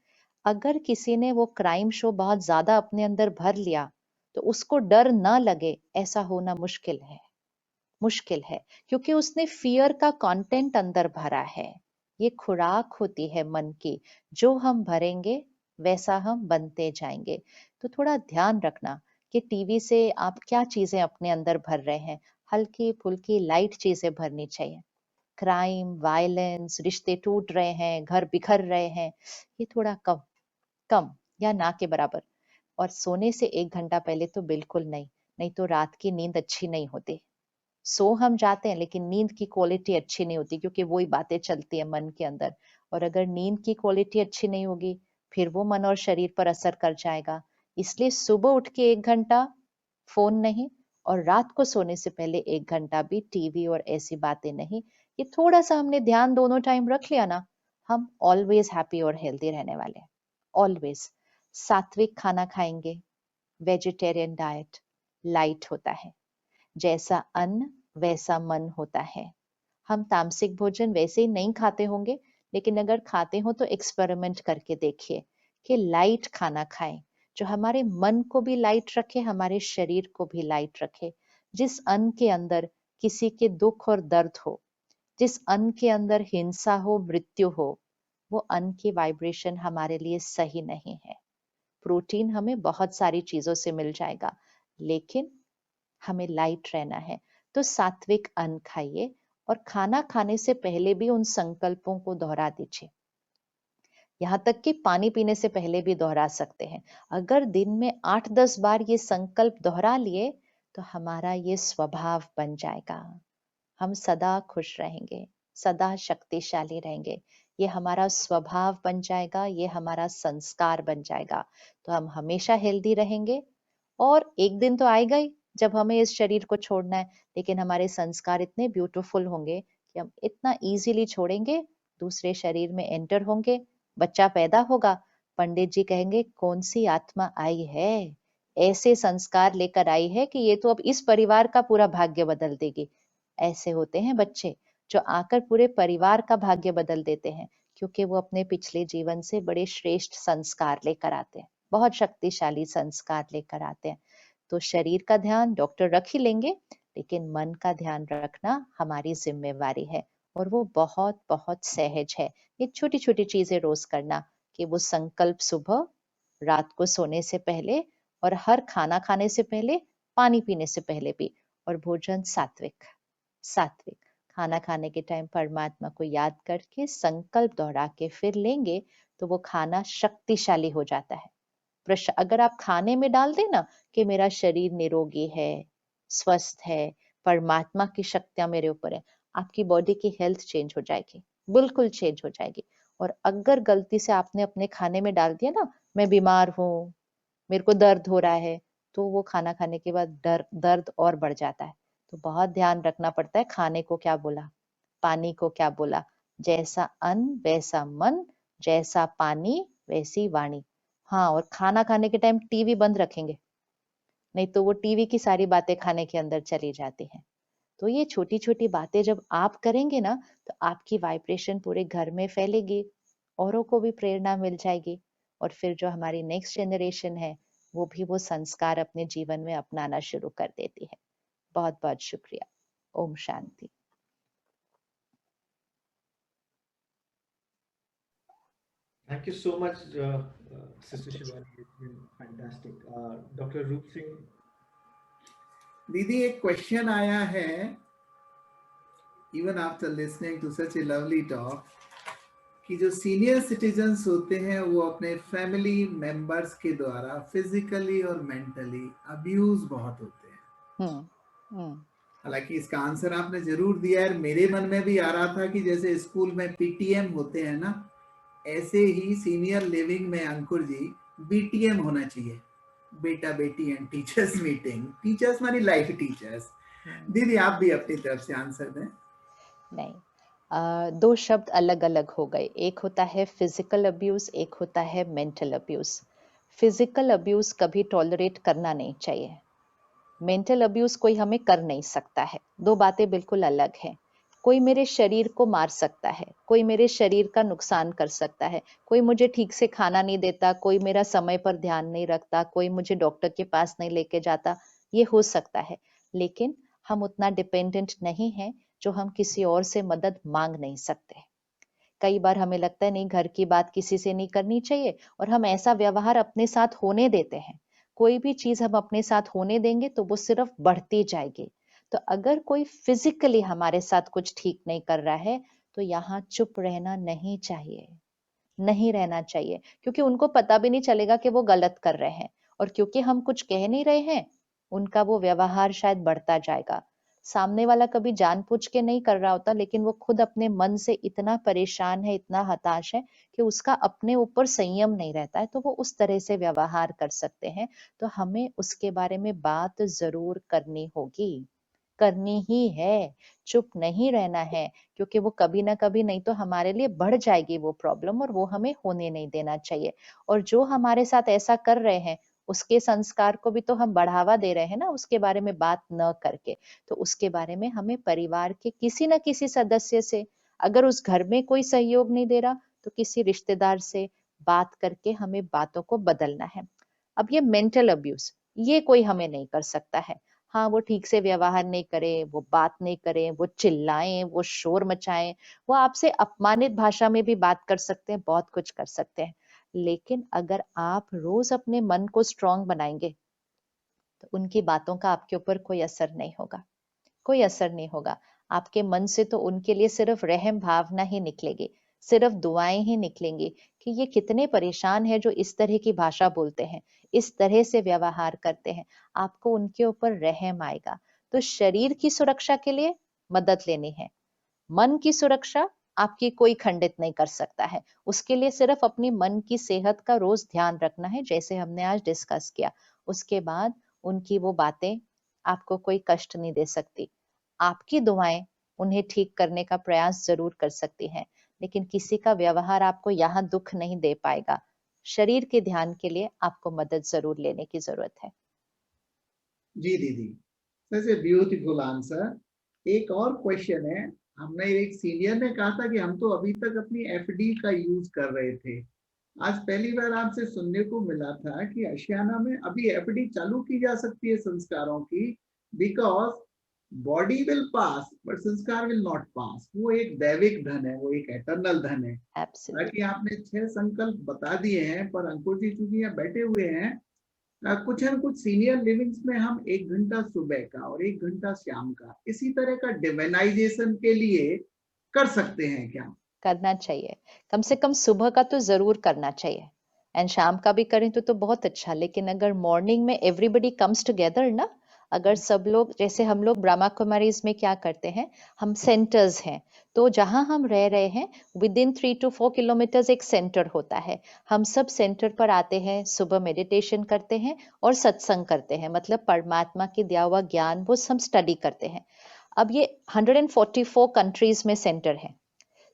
अगर किसी ने वो क्राइम शो बहुत ज्यादा अपने अंदर भर लिया, तो उसको डर ना लगे, ऐसा होना मुश्किल है, मुश्किल है। क्योंकि उसने फियर का कंटेंट अंदर भरा है। ये खुराक होती है मन की, जो हम भरेंगे वैसा हम बनते जाएंगे। तो थोड़ा ध्यान रखना कि टीवी से आप क्या चीजें अपने अंदर भर रहे हैं। हल्की फुल्की लाइट चीजें भरनी चाहिए। क्राइम, वायलेंस, रिश्ते टूट रहे हैं, घर बिखर रहे हैं, ये थोड़ा कम कम या ना के बराबर। और सोने से 1 घंटा पहले तो बिल्कुल नहीं, नहीं तो रात की नींद अच्छी नहीं होती। सो हम जाते हैं, लेकिन नींद की क्वालिटी अच्छी नहीं होती, क्योंकि वही बातें चलती है मन के अंदर। और अगर नींद की क्वालिटी अच्छी नहीं होगी, फिर वो मन और शरीर पर असर कर जाएगा। इसलिए सुबह उठ के 1 घंटा फोन नहीं, और रात को सोने से पहले 1 घंटा भी टीवी और ऐसी बातें नहीं। ये थोड़ा सा हमने ध्यान दोनों टाइम रख लिया ना, हम ऑलवेज हैप्पी और हेल्दी रहने वाले हैं। ऑलवेज सात्विक खाना खाएंगे, वेजिटेरियन डाइट, लाइट होता है। जैसा अन्न वैसा मन होता है। हम तामसिक भोजन वैसे ही नहीं खाते होंगे, लेकिन अगर खाते हो तो एक्सपेरिमेंट करके देखिए कि लाइट खाना खाएं, जो हमारे मन को भी लाइट रखे, हमारे शरीर को भी लाइट रखे। जिस अन्न के अंदर किसी के दुख और दर्द हो, जिस अन्न के अंदर हिंसा हो, मृत्यु हो, वो अन्न की वाइब्रेशन हमारे लिए सही नहीं है। प्रोटीन हमें बहुत सारी चीजों से मिल जाएगा, लेकिन हमें लाइट रहना है। तो सात्विक अन्न खाइए और खाना खाने से पहले भी उन संकल्पों को दोहरा दीजिए। यहाँ तक कि पानी पीने से पहले भी दोहरा सकते हैं। अगर दिन में 8-10 बार ये संकल्प दोहरा लिए तो हमारा ये स्वभाव बन जाएगा। हम सदा खुश रहेंगे, सदा शक्तिशाली रहेंगे। ये हमारा स्वभाव बन जाएगा, ये हमारा संस्कार बन जाएगा। तो हम हमेशा हेल्दी रहेंगे। और एक दिन तो आएगा ही जब हमें इस शरीर को छोड़ना है, लेकिन हमारे संस्कार इतने ब्यूटीफुल होंगे कि हम इतना इजीली छोड़ेंगे, दूसरे शरीर में एंटर होंगे, बच्चा पैदा होगा, पंडित जी कहेंगे कौन सी आत्मा आई है, ऐसे संस्कार लेकर आई है कि ये तो अब इस परिवार का पूरा भाग्य बदल देगी। ऐसे होते हैं बच्चे जो आकर पूरे परिवार का भाग्य बदल देते हैं, क्योंकि वो अपने पिछले जीवन से बड़े श्रेष्ठ संस्कार लेकर आते हैं, बहुत शक्तिशाली संस्कार लेकर आते हैं। तो शरीर का ध्यान डॉक्टर रख ही लेंगे, लेकिन मन का ध्यान रखना हमारी जिम्मेवारी है, और वो बहुत बहुत सहज है। ये छोटी छोटी चीजें रोज करना, कि वो संकल्प सुबह, रात को सोने से पहले, और हर खाना खाने से पहले, पानी पीने से पहले भी, और भोजन सात्विक। सात्विक खाना खाने के टाइम परमात्मा को याद करके संकल्प दोहरा के फिर लेंगे तो वो खाना शक्तिशाली हो जाता है। अगर आप खाने में डाल देना कि मेरा शरीर निरोगी है, स्वस्थ है, परमात्मा की शक्तियां मेरे ऊपर है, आपकी बॉडी की हेल्थ चेंज हो जाएगी, बिल्कुल चेंज हो जाएगी। और अगर गलती से आपने अपने खाने में डाल दिया ना, मैं बीमार हूँ, मेरे को दर्द हो रहा है, तो वो खाना खाने के बाद दर्द और बढ़ जाता है। तो बहुत ध्यान रखना पड़ता है, खाने को क्या बोला, पानी को क्या बोला। जैसा अन्न वैसा मन, जैसा पानी वैसी वाणी। हाँ, और खाना खाने के टाइम टीवी बंद रखेंगे, नहीं तो वो टीवी की सारी बातें खाने के अंदर चली जाती हैं। तो ये छोटी छोटी बातें जब आप करेंगे ना, तो आपकी वाइब्रेशन पूरे घर में फैलेगी, औरों को भी प्रेरणा मिल जाएगी, और फिर जो हमारी नेक्स्ट जनरेशन है वो भी वो संस्कार अपने जीवन में अपनाना शुरू कर देती है। बहुत बहुत शुक्रिया। Om Shanti. Thank you so much, Sister Shivani. It's been fantastic. Dr. Roop Singh. दीदी, एक क्वेश्चन आया है, even after listening to such a lovely talk, कि जो सीनियर सिटीजन्स होते हैं वो अपने फैमिली मेंबर्स के द्वारा फिजिकली और मेंटली अब्यूज बहुत होते हैं। हालांकि इसका आंसर आपने जरूर दिया है। मेरे मन में भी आ रहा था कि जैसे स्कूल में पीटीएम होते हैं ना, ऐसे ही सीनियर लिविंग में अंकुर जी बीटीएम होना चाहिए, बेटा बेटी एंड टीचर्स मीटिंग। टीचर्स मानी लाइफ टीचर्स। दीदी, आप भी अपनी तरफ से आंसर दें। नहीं, दो शब्द अलग अलग हो गए। एक होता है फिजिकल अब्यूज, एक होता है मेंटल अब्यूज। फिजिकल अब्यूज कभी टॉलरेट करना नहीं चाहिए, मेंटल अब्यूज कोई हमें कर नहीं सकता है। दो बातें बिल्कुल अलग हैं। कोई मेरे शरीर को मार सकता है, कोई मेरे शरीर का नुकसान कर सकता है, कोई मुझे ठीक से खाना नहीं देता, कोई मेरा समय पर ध्यान नहीं रखता, कोई मुझे डॉक्टर के पास नहीं लेके जाता, ये हो सकता है। लेकिन हम उतना डिपेंडेंट नहीं हैं जो हम किसी और से मदद मांग नहीं सकते। कई बार हमें लगता है नहीं, घर की बात किसी से नहीं करनी चाहिए, और हम ऐसा व्यवहार अपने साथ होने देते हैं। कोई भी चीज हम अपने साथ होने देंगे तो वो सिर्फ बढ़ती जाएगी। तो अगर कोई फिजिकली हमारे साथ कुछ ठीक नहीं कर रहा है, तो यहाँ चुप रहना नहीं चाहिए, नहीं रहना चाहिए, क्योंकि उनको पता भी नहीं चलेगा कि वो गलत कर रहे हैं, और क्योंकि हम कुछ कह नहीं रहे हैं, उनका वो व्यवहार शायद बढ़ता जाएगा। सामने वाला कभी जानबूझ के नहीं कर रहा होता, लेकिन वो खुद अपने मन से इतना परेशान है, इतना हताश है कि उसका अपने ऊपर संयम नहीं रहता है, तो वो उस तरह से व्यवहार कर सकते हैं। तो हमें उसके बारे में बात जरूर करनी होगी, करनी ही है, चुप नहीं रहना है, क्योंकि वो कभी ना कभी नहीं तो हमारे लिए बढ़ जाएगी वो प्रॉब्लम, और वो हमें होने नहीं देना चाहिए। और जो हमारे साथ ऐसा कर रहे हैं, उसके संस्कार को भी तो हम बढ़ावा दे रहे हैं ना, उसके बारे में बात न करके। तो उसके बारे में हमें परिवार के किसी न किसी सदस्य से, अगर उस घर में कोई सहयोग नहीं दे रहा, तो किसी रिश्तेदार से बात करके हमें बातों को बदलना है। अब ये मेंटल अब्यूज, ये कोई हमें नहीं कर सकता है। हाँ, वो ठीक से व्यवहार नहीं करे, वो बात नहीं करे, वो चिल्लाएं, वो शोर मचाएं, वो आपसे अपमानित भाषा में भी बात कर सकते हैं, बहुत कुछ कर सकते हैं। लेकिन अगर आप रोज अपने मन को स्ट्रांग बनाएंगे तो उनकी बातों का आपके ऊपर कोई असर नहीं होगा, कोई असर नहीं होगा। आपके मन से तो उनके लिए सिर्फ रहम भावना ही निकलेगी, सिर्फ दुआएं ही निकलेंगी कि ये कितने परेशान है जो इस तरह की भाषा बोलते हैं, इस तरह से व्यवहार करते हैं। आपको उनके ऊपर रहम आएगा। तो शरीर की सुरक्षा के लिए मदद लेनी है, मन की सुरक्षा आपकी कोई खंडित नहीं कर सकता है। उसके लिए सिर्फ अपनी मन की सेहत का रोज ध्यान रखना है, जैसे हमने आज डिस्कस किया। उसके बाद उनकी वो बातें आपको कोई कष्ट नहीं दे सकती। आपकी दुआएं उन्हें ठीक करने का प्रयास जरूर कर सकती हैं, लेकिन किसी का व्यवहार आपको यहाँ दुख नहीं दे पाएगा। शरीर के ध्यान के लिए आपको मदद जरूर लेने की जरूरत है। जी दीदी, सच ए ब्यूटीफुल आंसर। एक और क्वेश्चन है, हमने एक सीनियर ने कहा था कि हम तो अभी तक अपनी एफडी का यूज कर रहे थे। आज पहली बार आपसे सुनने को मिला था कि आशियाना में अभी एफडी चालू की जा सकती है संस्कारों की, because body will pass but संस्कार विल नॉट पास। वो एक दैविक धन है, वो एक एटर्नल धन है। Absolutely. बाकी आपने 6 संकल्प बता दिए हैं, पर अंकुर जी चूंकि यहाँ बैठे हुए हैं, कुछ न कुछ सीनियर लिविंग्स में हम 1 घंटा सुबह का और 1 घंटा शाम का इसी तरह का डिवाइनाइजेशन के लिए कर सकते हैं क्या? करना चाहिए, कम से कम सुबह का तो जरूर करना चाहिए, एंड शाम का भी करें तो बहुत अच्छा। लेकिन अगर मॉर्निंग में एवरीबडी कम्स टुगेदर ना, अगर सब लोग, जैसे हम लोग ब्रह्मा कुमारीज में क्या करते हैं, हम सेंटर्स हैं, तो जहां हम रह रहे हैं विद इन 3 to 4 किलोमीटर्स एक सेंटर होता है। हम सब सेंटर पर आते हैं, सुबह मेडिटेशन करते हैं और सत्संग करते हैं, मतलब परमात्मा की दिया हुआ ज्ञान वो हम स्टडी करते हैं। अब ये 144 कंट्रीज में सेंटर है।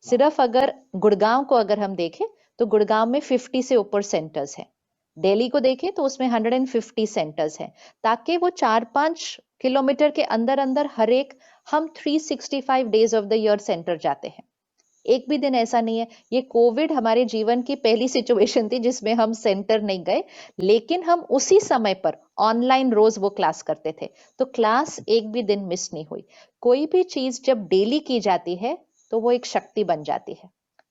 सिर्फ अगर गुड़गांव को अगर हम देखें तो गुड़गांव में 50 से ऊपर सेंटर्स हैं। दिल्ली को देखें तो उसमें 150 सेंटर्स हैं, ताकि वो 4-5 किलोमीटर के अंदर अंदर हर एक हम 365 days of the year centre जाते हैं। एक भी दिन ऐसा नहीं है। ये कोविड हमारे जीवन की पहली सिचुएशन थी जिसमें हम सेंटर नहीं गए, लेकिन हम उसी समय पर ऑनलाइन रोज वो क्लास करते थे, तो क्लास एक भी दिन मिस नहीं हुई। कोई भी चीज जब डेली की जाती है तो वो एक शक्ति बन जाती है,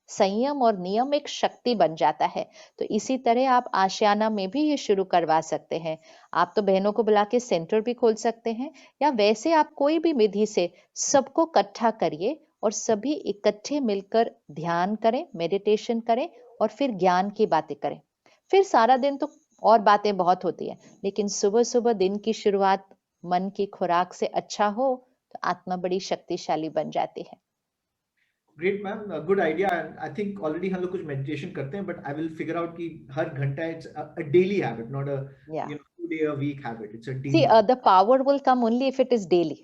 संयम और नियम एक शक्ति बन जाता है। तो इसी तरह आप आशियाना में भी ये शुरू करवा सकते हैं। आप तो बहनों को बुला के सेंटर भी खोल सकते हैं, या वैसे आप कोई भी विधि से सबको इकट्ठा करिए और सभी इकट्ठे मिलकर ध्यान करें, मेडिटेशन करें और फिर ज्ञान की बातें करें। फिर सारा दिन तो और बातें बहुत होती है, लेकिन सुबह सुबह दिन की शुरुआत मन की खुराक से अच्छा हो तो आत्मा बड़ी शक्तिशाली बन जाती है। Great ma'am, good idea. I think already हम लोग कुछ मेडिटेशन करते हैं, but I will figure out कि हर घंटा it's a daily habit, not a Yeah. 2 day a week habit. It's a See, daily the power will come only if it is daily.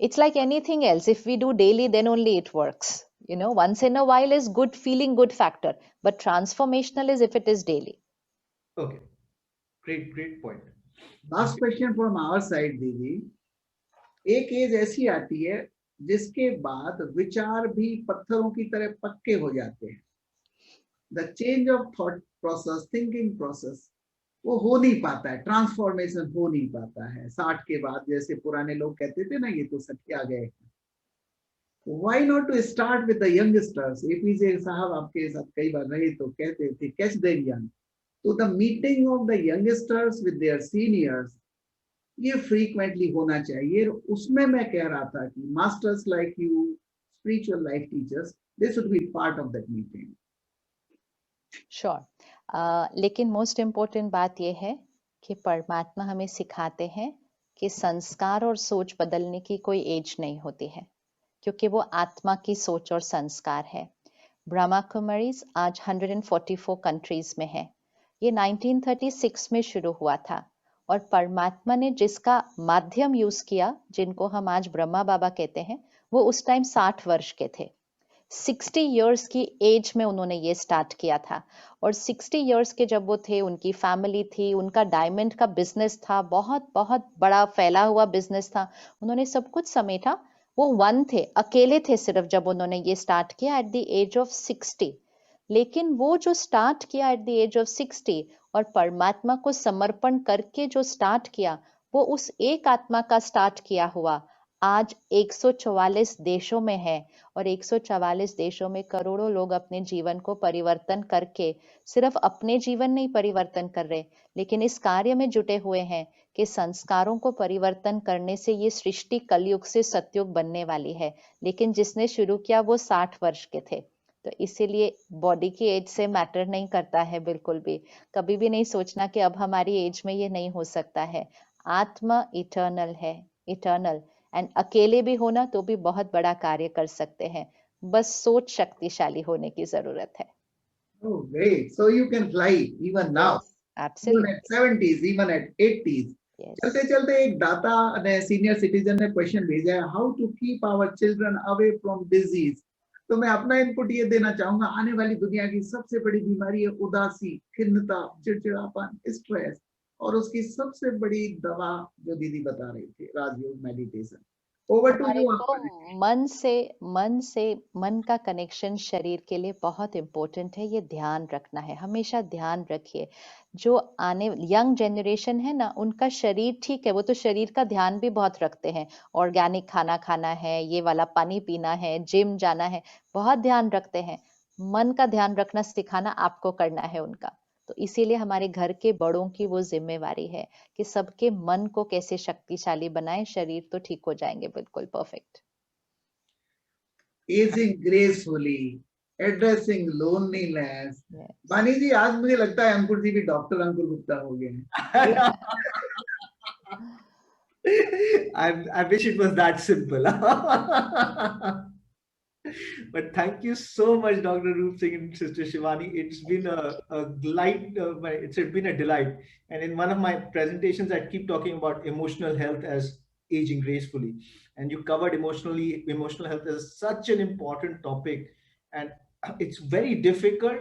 It's like anything else. If we do daily, then only it works. Once in a while is good, feeling good factor, but transformational is if it is daily. Okay, great point. Last question from our side दीदी। एक as ऐसी आती है जिसके बाद विचार भी पत्थरों की तरह पक्के हो जाते हैं। The change of thought process, thinking process वो हो नहीं पाता है, ट्रांसफॉर्मेशन हो नहीं पाता है 60 के बाद। जैसे पुराने लोग कहते थे ना, ये तो सठिया गए। Why not to start with the youngsters? APJ साहब आपके साथ कई बार रहे तो कहते थे catch them young. तो the meeting of the youngsters with their seniors ये फ्रीक्वेंटली होना चाहिए। उसमें मैं कह रहा था कि masters like you, spiritual life teachers, they should be part of that meeting. Sure. लेकिन मोस्ट इम्पोर्टेंट बात यह है कि परमात्मा हमें सिखाते हैं कि संस्कार और सोच बदलने की कोई एज नहीं होती है, क्योंकि वो आत्मा की सोच और संस्कार है। ब्रह्मा कुमारीज आज 144 कंट्रीज में है। ये 1936 में शुरू हुआ था, और परमात्मा ने जिसका माध्यम यूज किया, जिनको हम आज ब्रह्मा बाबा कहते हैं, वो उस टाइम 60 वर्ष के थे। 60 इयर्स की एज में उन्होंने ये स्टार्ट किया था, और 60 इयर्स के जब वो थे, उनकी फैमिली थी, उनका डायमंड का बिजनेस था, बहुत बहुत बड़ा फैला हुआ बिजनेस था। उन्होंने सब कुछ समेटा। वो वन थे, अकेले थे सिर्फ, जब उन्होंने ये स्टार्ट किया एट द एज ऑफ 60। लेकिन वो जो स्टार्ट किया एट द एज ऑफ 60 और परमात्मा को समर्पण करके जो स्टार्ट किया, वो उस एक आत्मा का स्टार्ट किया हुआ आज 144 देशों में है, और 144 देशों में करोड़ों लोग अपने जीवन को परिवर्तन करके सिर्फ अपने जीवन नहीं परिवर्तन कर रहे, लेकिन इस कार्य में जुटे हुए हैं कि संस्कारों को परिवर्तन करने से ये सृष्टि कलयुग से सतयुग बनने वाली है। लेकिन जिसने शुरू किया वो 60 वर्ष के थे। तो इसीलिए बॉडी की एज से मैटर नहीं करता है बिल्कुल भी। कभी भी नहीं सोचना कि अब हमारी एज में ये नहीं हो सकता है। आत्मा इटर्नल है, इटर्नल, एंड अकेले भी होना तो भी बहुत बड़ा कार्य कर सकते हैं। बस सोच शक्तिशाली होने की जरूरत है। Oh, great. So you can fly even now, even Absolutely. at 70s, even at 80s. Yes. चलते चलते एक दाता ने, सीनियर सिटीजन ने क्वेश्चन भेजा है, how to keep our children away from disease. तो मैं अपना इनपुट ये देना चाहूंगा, आने वाली दुनिया की सबसे बड़ी बीमारी है उदासी, खिन्नता, चिड़चिड़ापन, स्ट्रेस, और उसकी सबसे बड़ी दवा जो दीदी बता रही थी, राजयोग, मेडिटेशन। ओवर टू हमारे यू। को मन का कनेक्शन शरीर के लिए बहुत इम्पोर्टेंट है। ये ध्यान रखना है, हमेशा ध्यान रखिए। जो आने यंग जनरेशन है ना, उनका शरीर ठीक है, वो तो शरीर का ध्यान भी बहुत रखते हैं। ऑर्गेनिक खाना खाना है, ये वाला पानी पीना है, जिम जाना है, बहुत ध्यान रखते हैं। मन का ध्यान रखना सिखाना आपको करना है उनका। तो इसीलिए हमारे घर के बड़ों की वो जिम्मेवारी है कि सबके मन को कैसे शक्तिशाली बनाएं। शरीर तो ठीक हो जाएंगे बिल्कुल perfect. Ageing gracefully, addressing loneliness. बानी जी, आज मुझे लगता है अंकुर जी भी डॉक्टर अंकुर गुप्ता हो गए हैं। I wish it was that simple. But thank you so much, Dr. Roop Singh and Sister Shivani. It's been a delight. It's been a delight. And in one of my presentations, I keep talking about emotional health as aging gracefully. And you covered emotional health as such an important topic. And it's very difficult.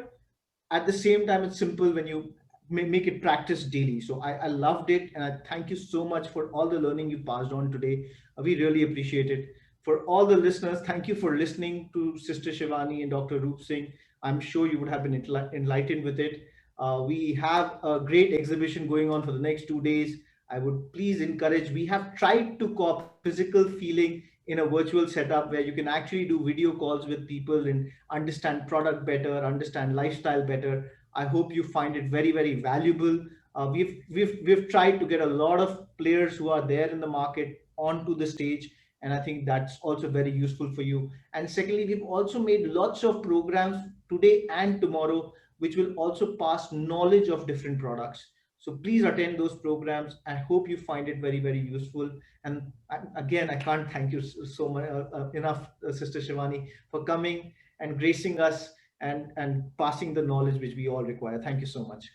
At the same time, it's simple when you make it practice daily. So I loved it. And I thank you so much for all the learning you passed on today. We really appreciate it. For all the listeners, thank you for listening to Sister Shivani and Dr. Roop Singh. I'm sure you would have been enlightened with it. We have a great exhibition going on for the next 2 days. I would please encourage, we have tried to copy physical feeling in a virtual setup where you can actually do video calls with people and understand product better, understand lifestyle better. I hope you find it very, very valuable. We've tried to get a lot of players who are there in the market onto the stage, and I think that's also very useful for you. And secondly, we've also made lots of programs today and tomorrow which will also pass knowledge of different products. So please attend those programs. I hope you find it very, very useful. And again, I can't thank you so much enough, Sister Shivani, for coming and gracing us and passing the knowledge which we all require. Thank you so much.